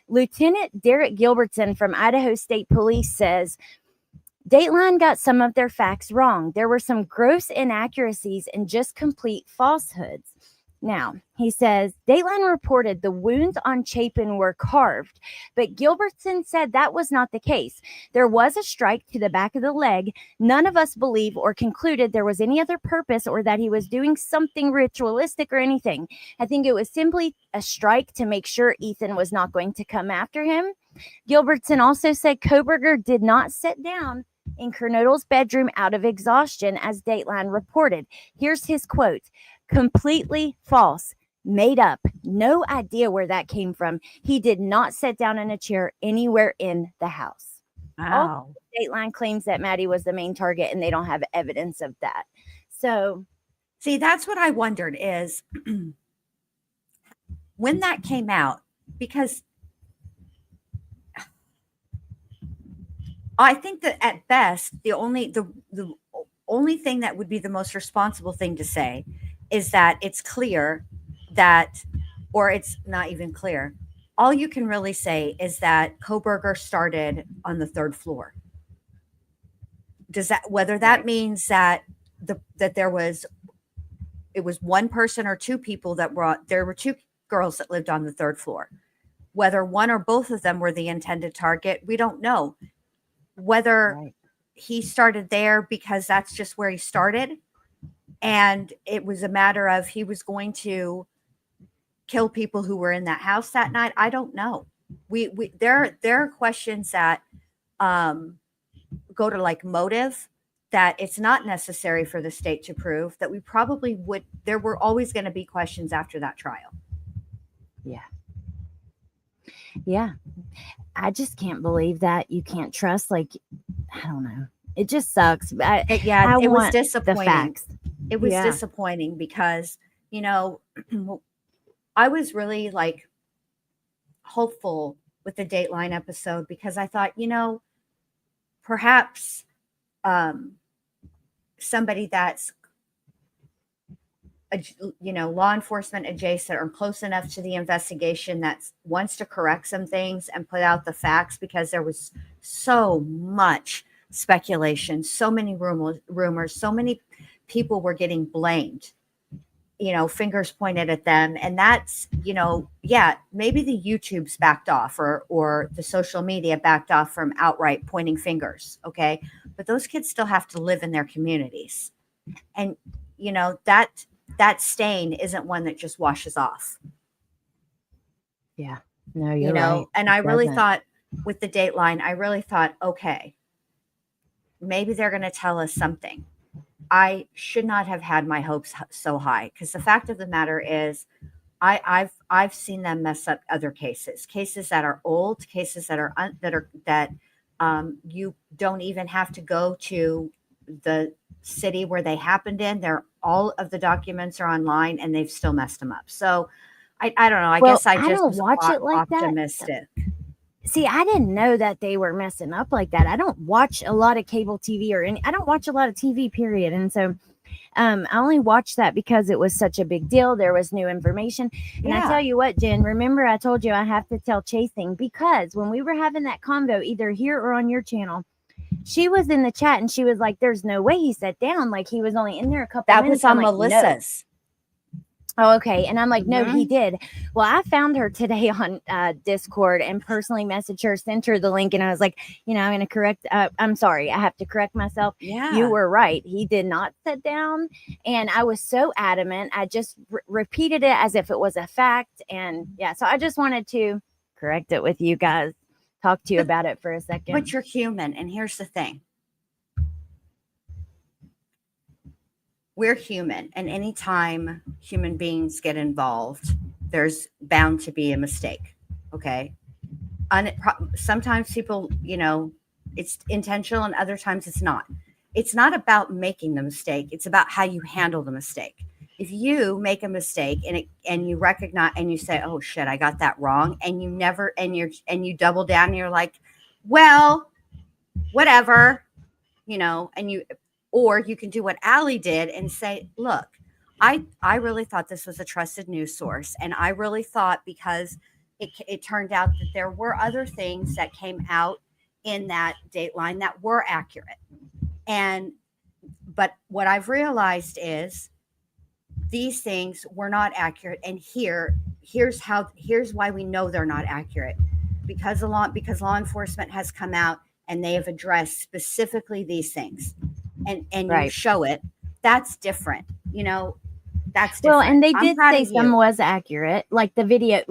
Lieutenant Derek Gilbertson from Idaho State Police says, Dateline got some of their facts wrong. There were some gross inaccuracies and just complete falsehoods. Now, he says, Dateline reported the wounds on Chapin were carved, but Gilbertson said that was not the case. There was a strike to the back of the leg. None of us believe or concluded there was any other purpose or that he was doing something ritualistic or anything. I think it was simply a strike to make sure Ethan was not going to come after him. Gilbertson also said Coberger did not sit down in Kernodle's bedroom out of exhaustion, as Dateline reported. Here's his quote. Completely false. Made up. No idea where that came from. He did not sit down in a chair anywhere in the house. Wow. Also, Dateline claims that Maddie was the main target and they don't have evidence of that. So, see, that's what I wondered is when that came out, because I think that at best, the only thing that would be the most responsible thing to say is that it's clear that, or it's not even clear. All you can really say is that Coberger started on the third floor. Does that, whether that means that it was one person or two people there were two girls that lived on the third floor. Whether one or both of them were the intended target, we don't know. Whether he started there because that's just where he started and it was a matter of he was going to kill people who were in that house that night, I don't know. There are questions that go to like motive, that it's not necessary for the state to prove, that we probably would, there were always going to be questions after that trial. Yeah. I just can't believe that you can't trust. Like, I don't know. It just sucks. I It was want disappointing. the facts. It was disappointing because, you know, I was really like hopeful with the Dateline episode because I thought, you know, perhaps somebody that's, you know, law enforcement adjacent or close enough to the investigation that wants to correct some things and put out the facts, because there was so much speculation, so many rumors, so many people were getting blamed, you know, fingers pointed at them. And that's, you know, yeah, maybe the YouTube's backed off or the social media backed off from outright pointing fingers. Okay. But those kids still have to live in their communities. And, you know, that stain isn't one that just washes off. Yeah. No, you're you know, right. and I really thought with the Dateline, I really thought, okay, maybe they're going to tell us something. I should not have had my hopes so high, because the fact of the matter is I've seen them mess up other cases that are old, cases that you don't even have to go to the city where they happened in. All of the documents are online and they've still messed them up. So I don't know. I guess I just don't watch it like optimistic. See, I didn't know that they were messing up like that. I don't watch a lot of cable TV I don't watch a lot of TV, period. And so I only watched that because it was such a big deal. There was new information. And I tell you what, Jen, remember I told you I have to tell Chasing, because when we were having that convo, either here or on your channel, she was in the chat and she was like, there's no way he sat down. Like, he was only in there a couple minutes. That was on Melissa's. No. Oh, okay. And I'm like, no, he did. Well, I found her today on Discord and personally messaged her, sent her the link. And I was like, you know, I'm going to correct. I'm sorry. I have to correct myself. Yeah. You were right. He did not sit down. And I was so adamant. I just repeated it as if it was a fact. And yeah, so I just wanted to correct it with you guys, talk to you about it for a second. But you're human. And here's the thing. We're human, and anytime human beings get involved, there's bound to be a mistake. Okay. Sometimes people, you know, it's intentional and other times it's not. It's not about making the mistake. It's about how you handle the mistake. If you make a mistake and you recognize and you say, oh shit, I got that wrong. And you double down and you're like, well, whatever, you know, or you can do what Allie did and say, look, I really thought this was a trusted news source. And I really thought, because it turned out that there were other things that came out in that Dateline that were accurate. But what I've realized is these things were not accurate. And here's why we know they're not accurate. Because law enforcement has come out and they have addressed specifically these things. And you show it, that's different. You know, that's different. Well, and they did say some was accurate, like the video,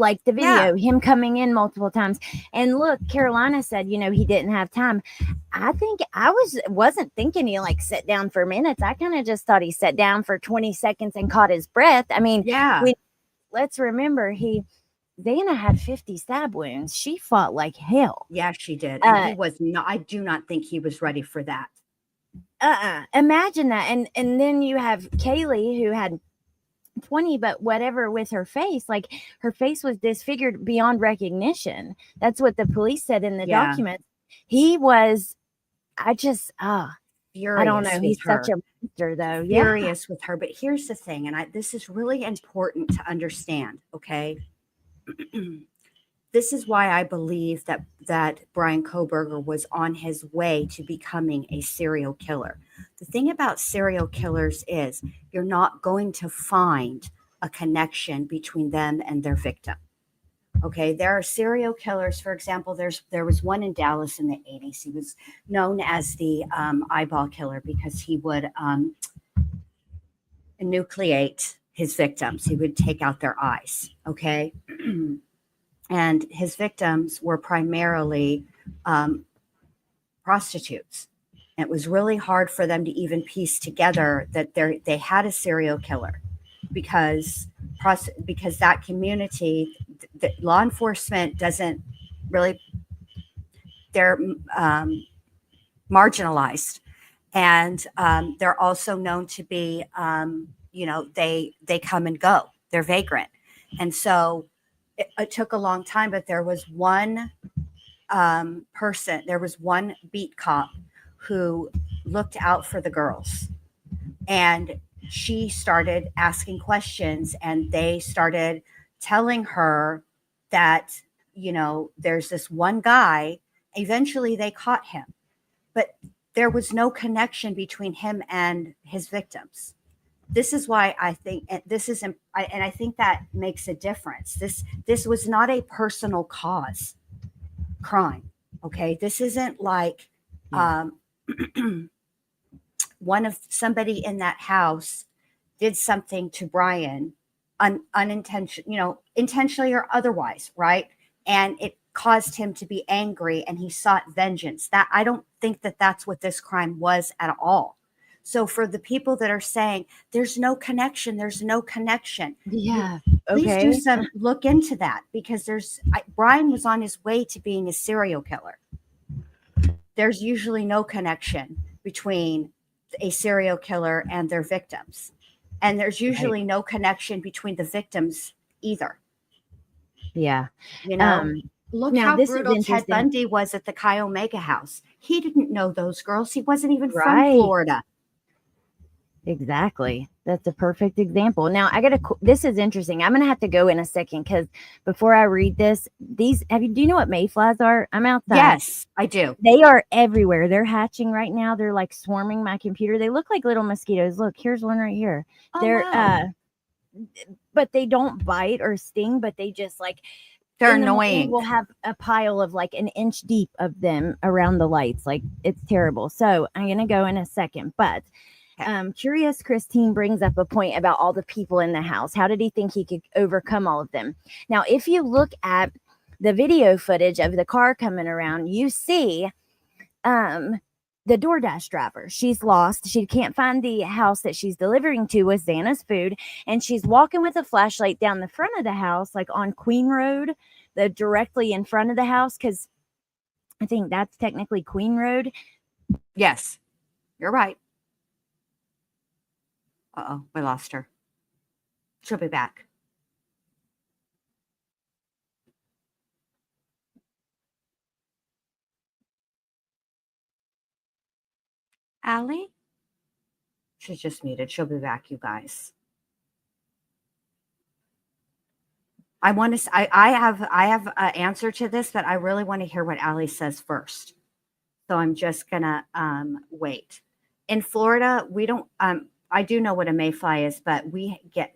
him coming in multiple times. And look, Carolina said, you know, he didn't have time. I think I wasn't thinking he like sat down for minutes. I kind of just thought he sat down for 20 seconds and caught his breath. I mean, let's remember Dana had 50 stab wounds. She fought like hell. Yeah, she did. And he was not, I do not think he was ready for that. Imagine that. And then you have Kaylee, who had 20, but whatever with her face, like her face was disfigured beyond recognition. That's what the police said in the document. He was, furious. I don't know. He's such a monster, though. Furious with her. But here's the thing, and this is really important to understand. Okay. This is why I believe that Brian Coberger was on his way to becoming a serial killer. The thing about serial killers is you're not going to find a connection between them and their victim. Okay, there are serial killers. For example, there was one in Dallas in the 80s. He was known as the eyeball killer because he would enucleate his victims. He would take out their eyes. Okay. And his victims were primarily prostitutes. It was really hard for them to even piece together that they had a serial killer, because that community, the law enforcement doesn't really, they're marginalized, and they're also known to be, they come and go, they're vagrant, and so it took a long time. But there was one there was one beat cop who looked out for the girls, and she started asking questions, and they started telling her that, there's this one guy. Eventually they caught him, but there was no connection between him and his victims. This is why I think, and I think that makes a difference. This was not a personal cause crime. Okay. This isn't like, somebody in that house did something to Brian intentionally or otherwise, right? And it caused him to be angry, and he sought vengeance. That, I don't think that that's what this crime was at all. So for the people that are saying there's no connection, Yeah. please Okay. do some look into that, because Brian was on his way to being a serial killer. There's usually no connection between a serial killer and their victims. And there's usually no connection between the victims either. Yeah. Look now how this is brutal Ted interesting. Bundy was at the Chi Omega house. He didn't know those girls. He wasn't even from Right. Florida. Exactly. That's a perfect example. Now this is interesting. I'm going to have to go in a second, because before I read this, do you know what mayflies are? I'm outside. Yes, I do. They are everywhere. They're hatching right now. They're like swarming my computer. They look like little mosquitoes. Look, here's one right here. Oh, They're, wow. but they don't bite or sting, but they just like, They're in the morning, annoying. we'll have a pile of like an inch deep of them around the lights. Like, it's terrible. So I'm going to go in a second, but Curious Christine brings up a point about all the people in the house. How did he think he could overcome all of them? Now, if you look at the video footage of the car coming around, you see the DoorDash driver. She's lost. She can't find the house that she's delivering to with Xana's food. And she's walking with a flashlight down the front of the house, like on Queen Road, directly in front of the house, because I think that's technically Queen Road. Yes, you're right. Uh-oh, we lost her. She'll be back. Allie? She's just muted. She'll be back, you guys. I have an answer to this, but I really want to hear what Allie says first. So I'm just gonna wait. In Florida, we don't. I do know what a mayfly is, but we get.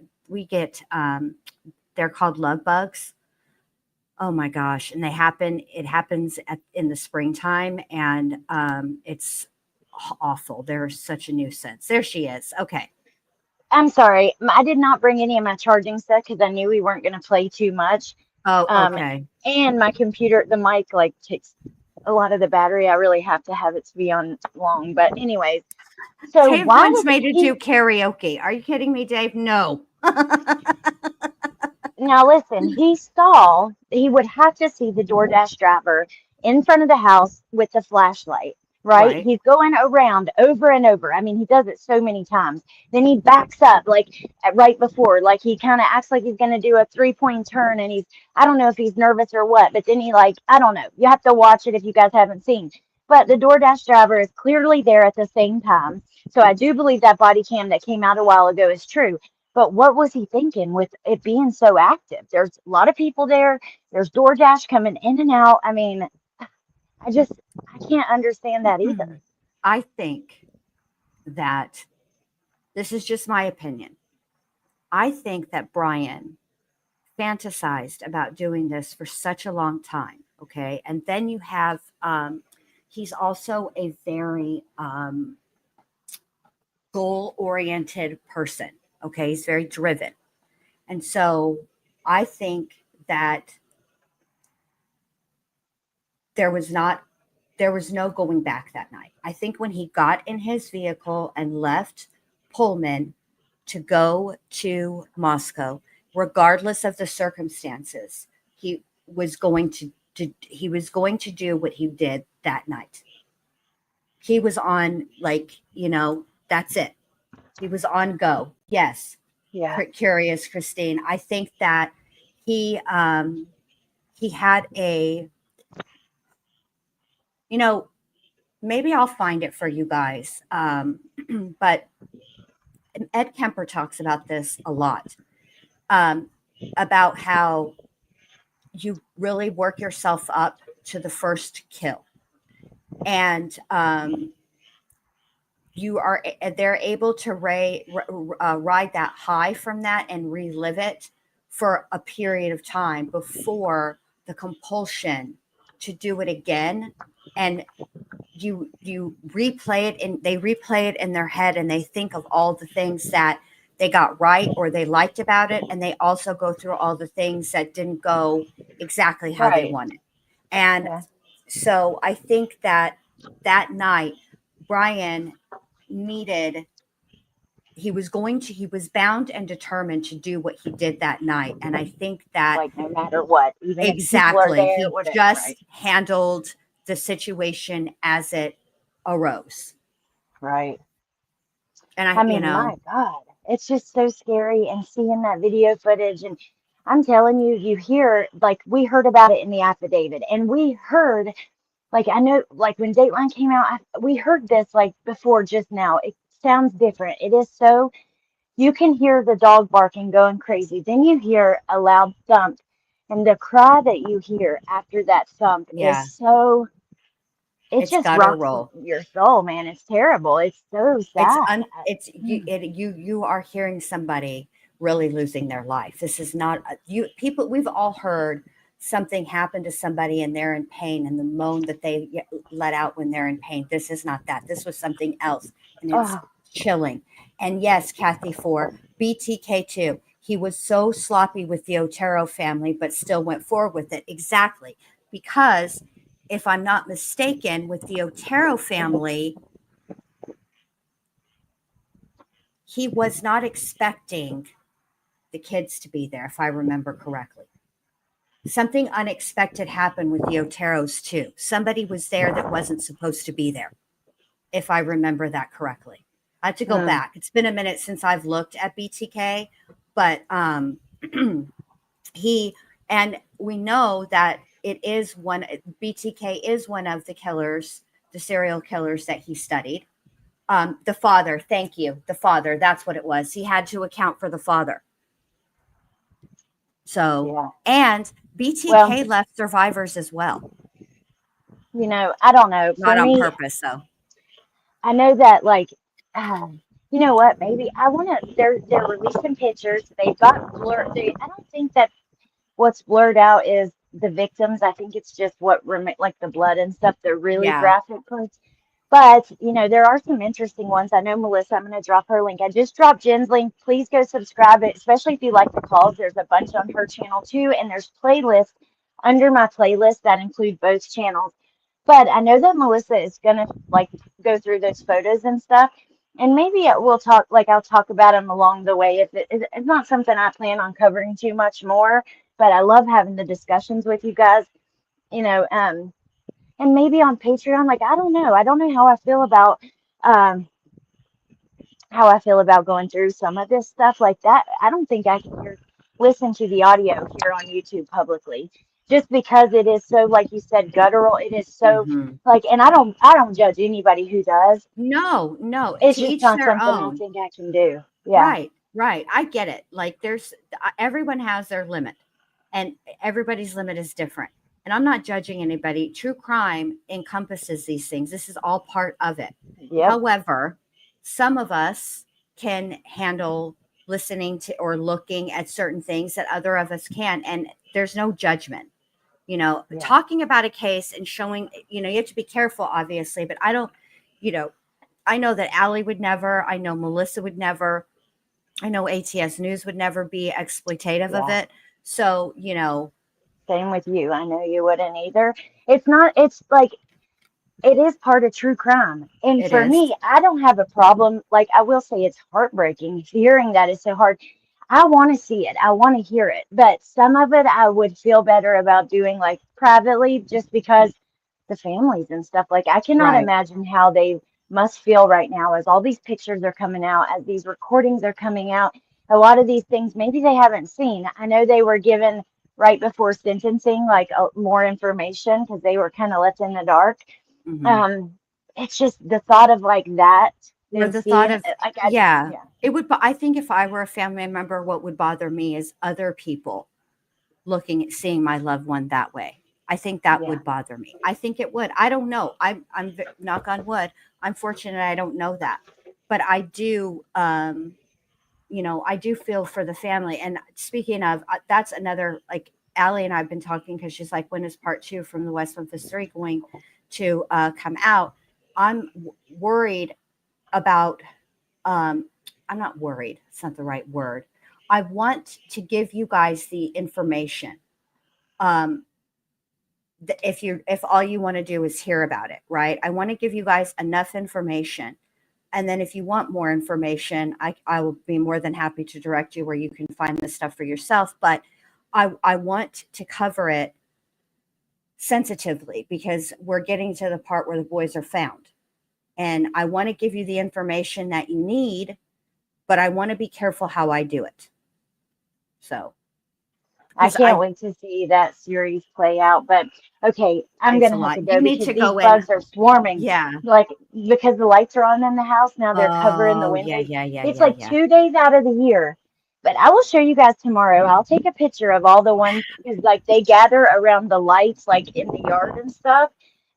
They're called love bugs. Oh my gosh! And it happens in the springtime, and it's awful. They're such a nuisance. There she is. Okay. I'm sorry. I did not bring any of my charging stuff because I knew we weren't going to play too much. Oh, okay. And my computer, the mic like takes a lot of the battery. I really have to have it to be on long. But anyways, so Dave once made to do karaoke. Are you kidding me, Dave? No. Now listen, he would have to see the DoorDash driver in front of the house with the flashlight. Right? He's going around over and over. I mean, he does it so many times. Then he backs up like right before, like he kind of acts like he's going to do a 3-point turn, and I don't know if he's nervous or what, but then I don't know. You have to watch it if you guys haven't seen. But the DoorDash driver is clearly there at the same time. So I do believe that body cam that came out a while ago is true. But what was he thinking with it being so active? There's a lot of people there. There's DoorDash coming in and out. I mean, I can't understand that either. I think that this is just my opinion. I think that Brian fantasized about doing this for such a long time. Okay. And then you have, he's also a very goal-oriented person. Okay. He's very driven. And so I think that there there was no going back that night. I think when he got in his vehicle and left Pullman to go to Moscow, regardless of the circumstances, he was going to do what he did that night. He was on, like, that's it. He was on go. Yes. Yeah. Curious Christine. I think that he had a, maybe I'll find it for you guys. But Ed Kemper talks about this a lot, about how you really work yourself up to the first kill. And they're able to ride that high from that and relive it for a period of time before the compulsion to do it again. And you replay it, and they replay it in their head, and they think of all the things that they got right or they liked about it, and they also go through all the things that didn't go exactly how they wanted. And so I think that night Brian he was bound and determined to do what he did that night. And I think that, like, no matter what, even exactly, if people are there, he just handled the situation as it arose. Right. And I mean, my God, it's just so scary. And seeing that video footage, and I'm telling you, you hear, like, we heard about it in the affidavit, and we heard, like, I know, like, when Dateline came out, we heard this, like, before just now. It sounds different. It is so, you can hear the dog barking going crazy. Then you hear a loud thump, and the cry that you hear after that thump is so, it just rocks your soul, man. It's terrible. It's so sad. You are hearing somebody really losing their life. This is not people. We've all heard something happen to somebody and they're in pain, and the moan that they let out when they're in pain. This is not that. This was something else, and it's chilling. And yes, Kathy, for BTK too, he was so sloppy with the Otero family, but still went forward with it. Exactly. Because if I'm not mistaken, with the Otero family, he was not expecting the kids to be there, if I remember correctly. Something unexpected happened with the Oteros too. Somebody was there that wasn't supposed to be there, if I remember that correctly. I have to go back. It's been a minute since I've looked at BTK, but we know that BTK is one of the killers, the serial killers that he studied. The father, thank you. The father, that's what it was. He had to account for the father. So, and BTK left survivors as well. I don't know. Not on purpose, though. I know that, like, you know what? Maybe I want to. They're releasing pictures. They've got blur. I don't think that what's blurred out is the victims. I think it's just what like the blood and stuff. The really graphic parts. But there are some interesting ones. I know Melissa. I'm going to drop her link. I just dropped Jen's link. Please go subscribe it, especially if you like the calls. There's a bunch on her channel too, and there's playlists under my playlist that include both channels. But I know that Melissa is going to, like, go through those photos and stuff. And maybe I'll talk about them along the way. If it's not something I plan on covering too much more, but I love having the discussions with you guys, and maybe on Patreon, like, I don't know how I feel about going through some of this stuff like that. I don't think I can listen to the audio here on YouTube publicly, just because it is so, like you said, guttural. It is so like, and I don't judge anybody who does. No, it's just not something I think I can do. Yeah, right. I get it. Like, everyone has their limit, and everybody's limit is different. And I'm not judging anybody. True crime encompasses these things. This is all part of it. Yep. However, some of us can handle listening to or looking at certain things that other of us can. And there's no judgment. Talking about a case and showing, you have to be careful, obviously. But I don't, I know that Allie would never. I know Melissa would never. I know ATS News would never be exploitative of it. So, Same with you. I know you wouldn't either. It's like, it is part of true crime. And It for is. me, I don't have a problem. Like, I will say it's heartbreaking. Hearing that is so hard. I want to see it. I want to hear it. But some of it I would feel better about doing like privately just because the families and stuff. Like, I cannot Right. imagine how they must feel right now as all these pictures are coming out, as these recordings are coming out. A lot of these things maybe they haven't seen. I know they were given right before sentencing, like more information because they were kind of left in the dark. Mhm. um it's just the thought of like that Or and the thought seeing of, like yeah, yeah, it would, I think if I were a family member, what would bother me is other people looking at seeing my loved one that way. I think that yeah, would bother me. I think it would. I don't know. Knock on wood. I'm fortunate I don't know that, but I do. I do feel for the family. And speaking of, that's another, like Allie and I've been talking because she's like, when is part 2 from the West Memphis 3 going to come out? I'm worried about. Um, I'm not worried. It's not the right word. I want to give you guys the information. Um, if all you want to do is hear about it, right? I want to give you guys enough information. And then if you want more information, I will be more than happy to direct you where you can find this stuff for yourself. But I want to cover it sensitively because we're getting to the part where the boys are found. And I want to give you the information that you need, but I want to be careful how I do it. So, I because can't wait to see that series play out. But okay, I'm it's a gonna have lot. to You go need because to these go in. bugs are swarming. Yeah. Like, because the lights are on in the house now, they're covering the Oh, yeah, windows. yeah, yeah, It's yeah, like yeah. 2 days out of the year. But I will show you guys tomorrow. I'll take a picture of all the ones because like they gather around the lights like in the yard and stuff.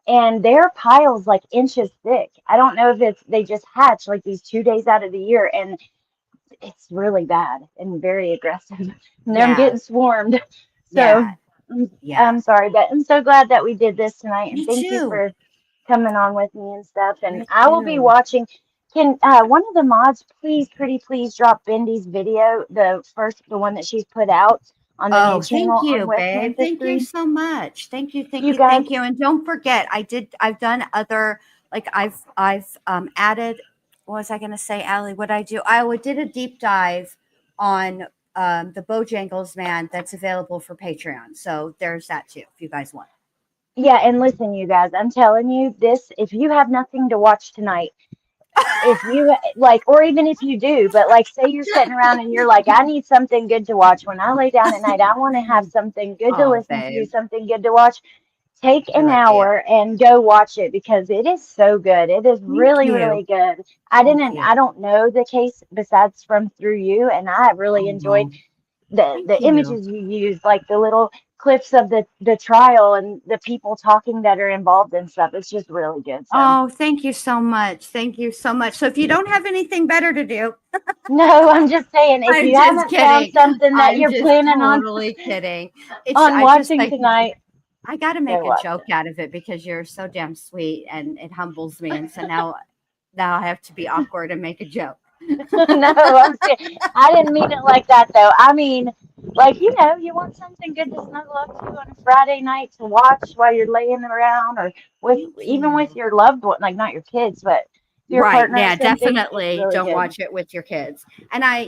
And their piles like inches thick. I don't know if it's they just hatch like these 2 days out of the year, and it's really bad and very aggressive. And I'm Yeah, getting swarmed. So yeah, yeah. I'm sorry, but I'm so glad that we did this tonight. And Me thank you too. for coming on with me and stuff. And Me I will be too. watching. Can one of the mods please, pretty please drop Bendy's video, the one that she's put out on the new Oh, thank channel on you, West babe. Memphis Thank you 3? so much. Thank you, thank You you, guys, thank you. And don't forget, I've done other, like I've added, what was I gonna say, Allie? What I do? Did a deep dive on the Bojangles man that's available for Patreon. So there's that too, if you guys want. yeah, and listen, you guys, I'm telling you this, if you have nothing to watch tonight, if you like, or even if you do, but like, say you're sitting around and you're like, I need something good to watch when I lay down at night. I want to have something good to Oh, listen to, babe. something good to watch. Take I an love you. hour and go watch it because it is so good. It is Thank really, you. really good. Thank you. I don't know the case besides from through you, and I really enjoyed Oh, the thank you. images you use, like the little clips of the trial and the people talking that are involved and stuff. It's just really good. So Oh, thank you so much. Thank you so much. So if you don't have anything better to do, no, I'm just saying if I'm you just haven't found kidding. something that I'm you're just planning totally kidding. on I just watching like, tonight, I got to go make a watch joke it. out of it because you're so damn sweet and it humbles me. And so now I have to be awkward and make a joke. No, I'm saying I didn't mean it like that though. I mean, like, you want something good to snuggle up to on a Friday night to watch while you're laying around, or with Thank even with you. your loved one, like not your kids, but your Right. partner or Yeah, something. It's definitely really don't good. watch it with your kids. And I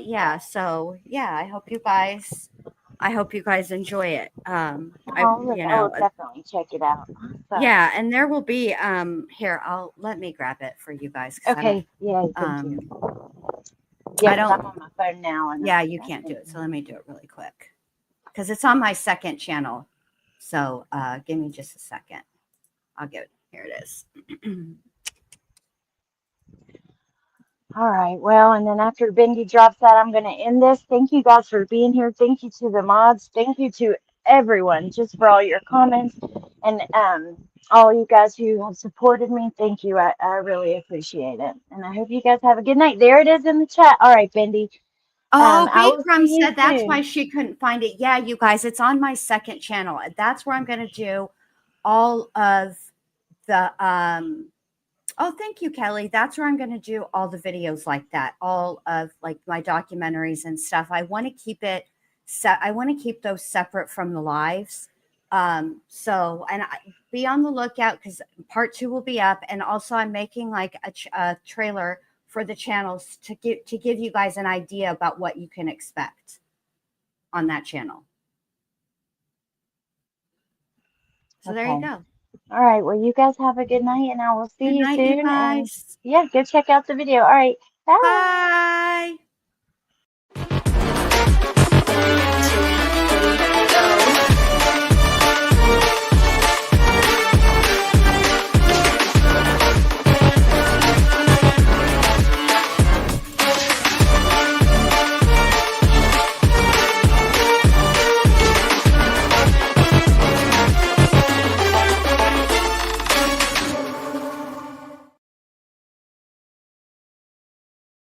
hope you guys enjoy it. Oh, look, I will definitely check it out. Awesome. Yeah, and there will be here, let me grab it for you guys because Okay. Yeah. Thank you. um Yeah, I because don't I'm on my phone now, and yeah, you that's can't do it. So amazing. let me do it really quick. Because it's on my second channel. So give me just a second. I'll get it. Here it is. All right. Well, and then after Bendy drops that, I'm going to end this. Thank you guys for being here. Thank you to the mods. Thank you to everyone just for all your comments and all you guys who have supported me. Thank you. I really appreciate it. And I hope you guys have a good night. There it is in the chat. All right, Bendy. Oh, I Big will Drum see you said that's why soon. she couldn't find it. Yeah, you guys, it's on my second channel. That's where I'm going to do all of the oh, thank you, Kelly. That's where I'm going to do all the videos like that, all of like my documentaries and stuff. I want to keep it set. I want to keep those separate from the lives So, and be on the lookout because part 2 will be up. And also I'm making like a trailer for the channels to give you guys an idea about what you can expect on that channel. So there you go. All right. Well, you guys have a good night, and I will see Good you night, soon. you guys. And yeah, go check out the video. All right. Bye. Bye.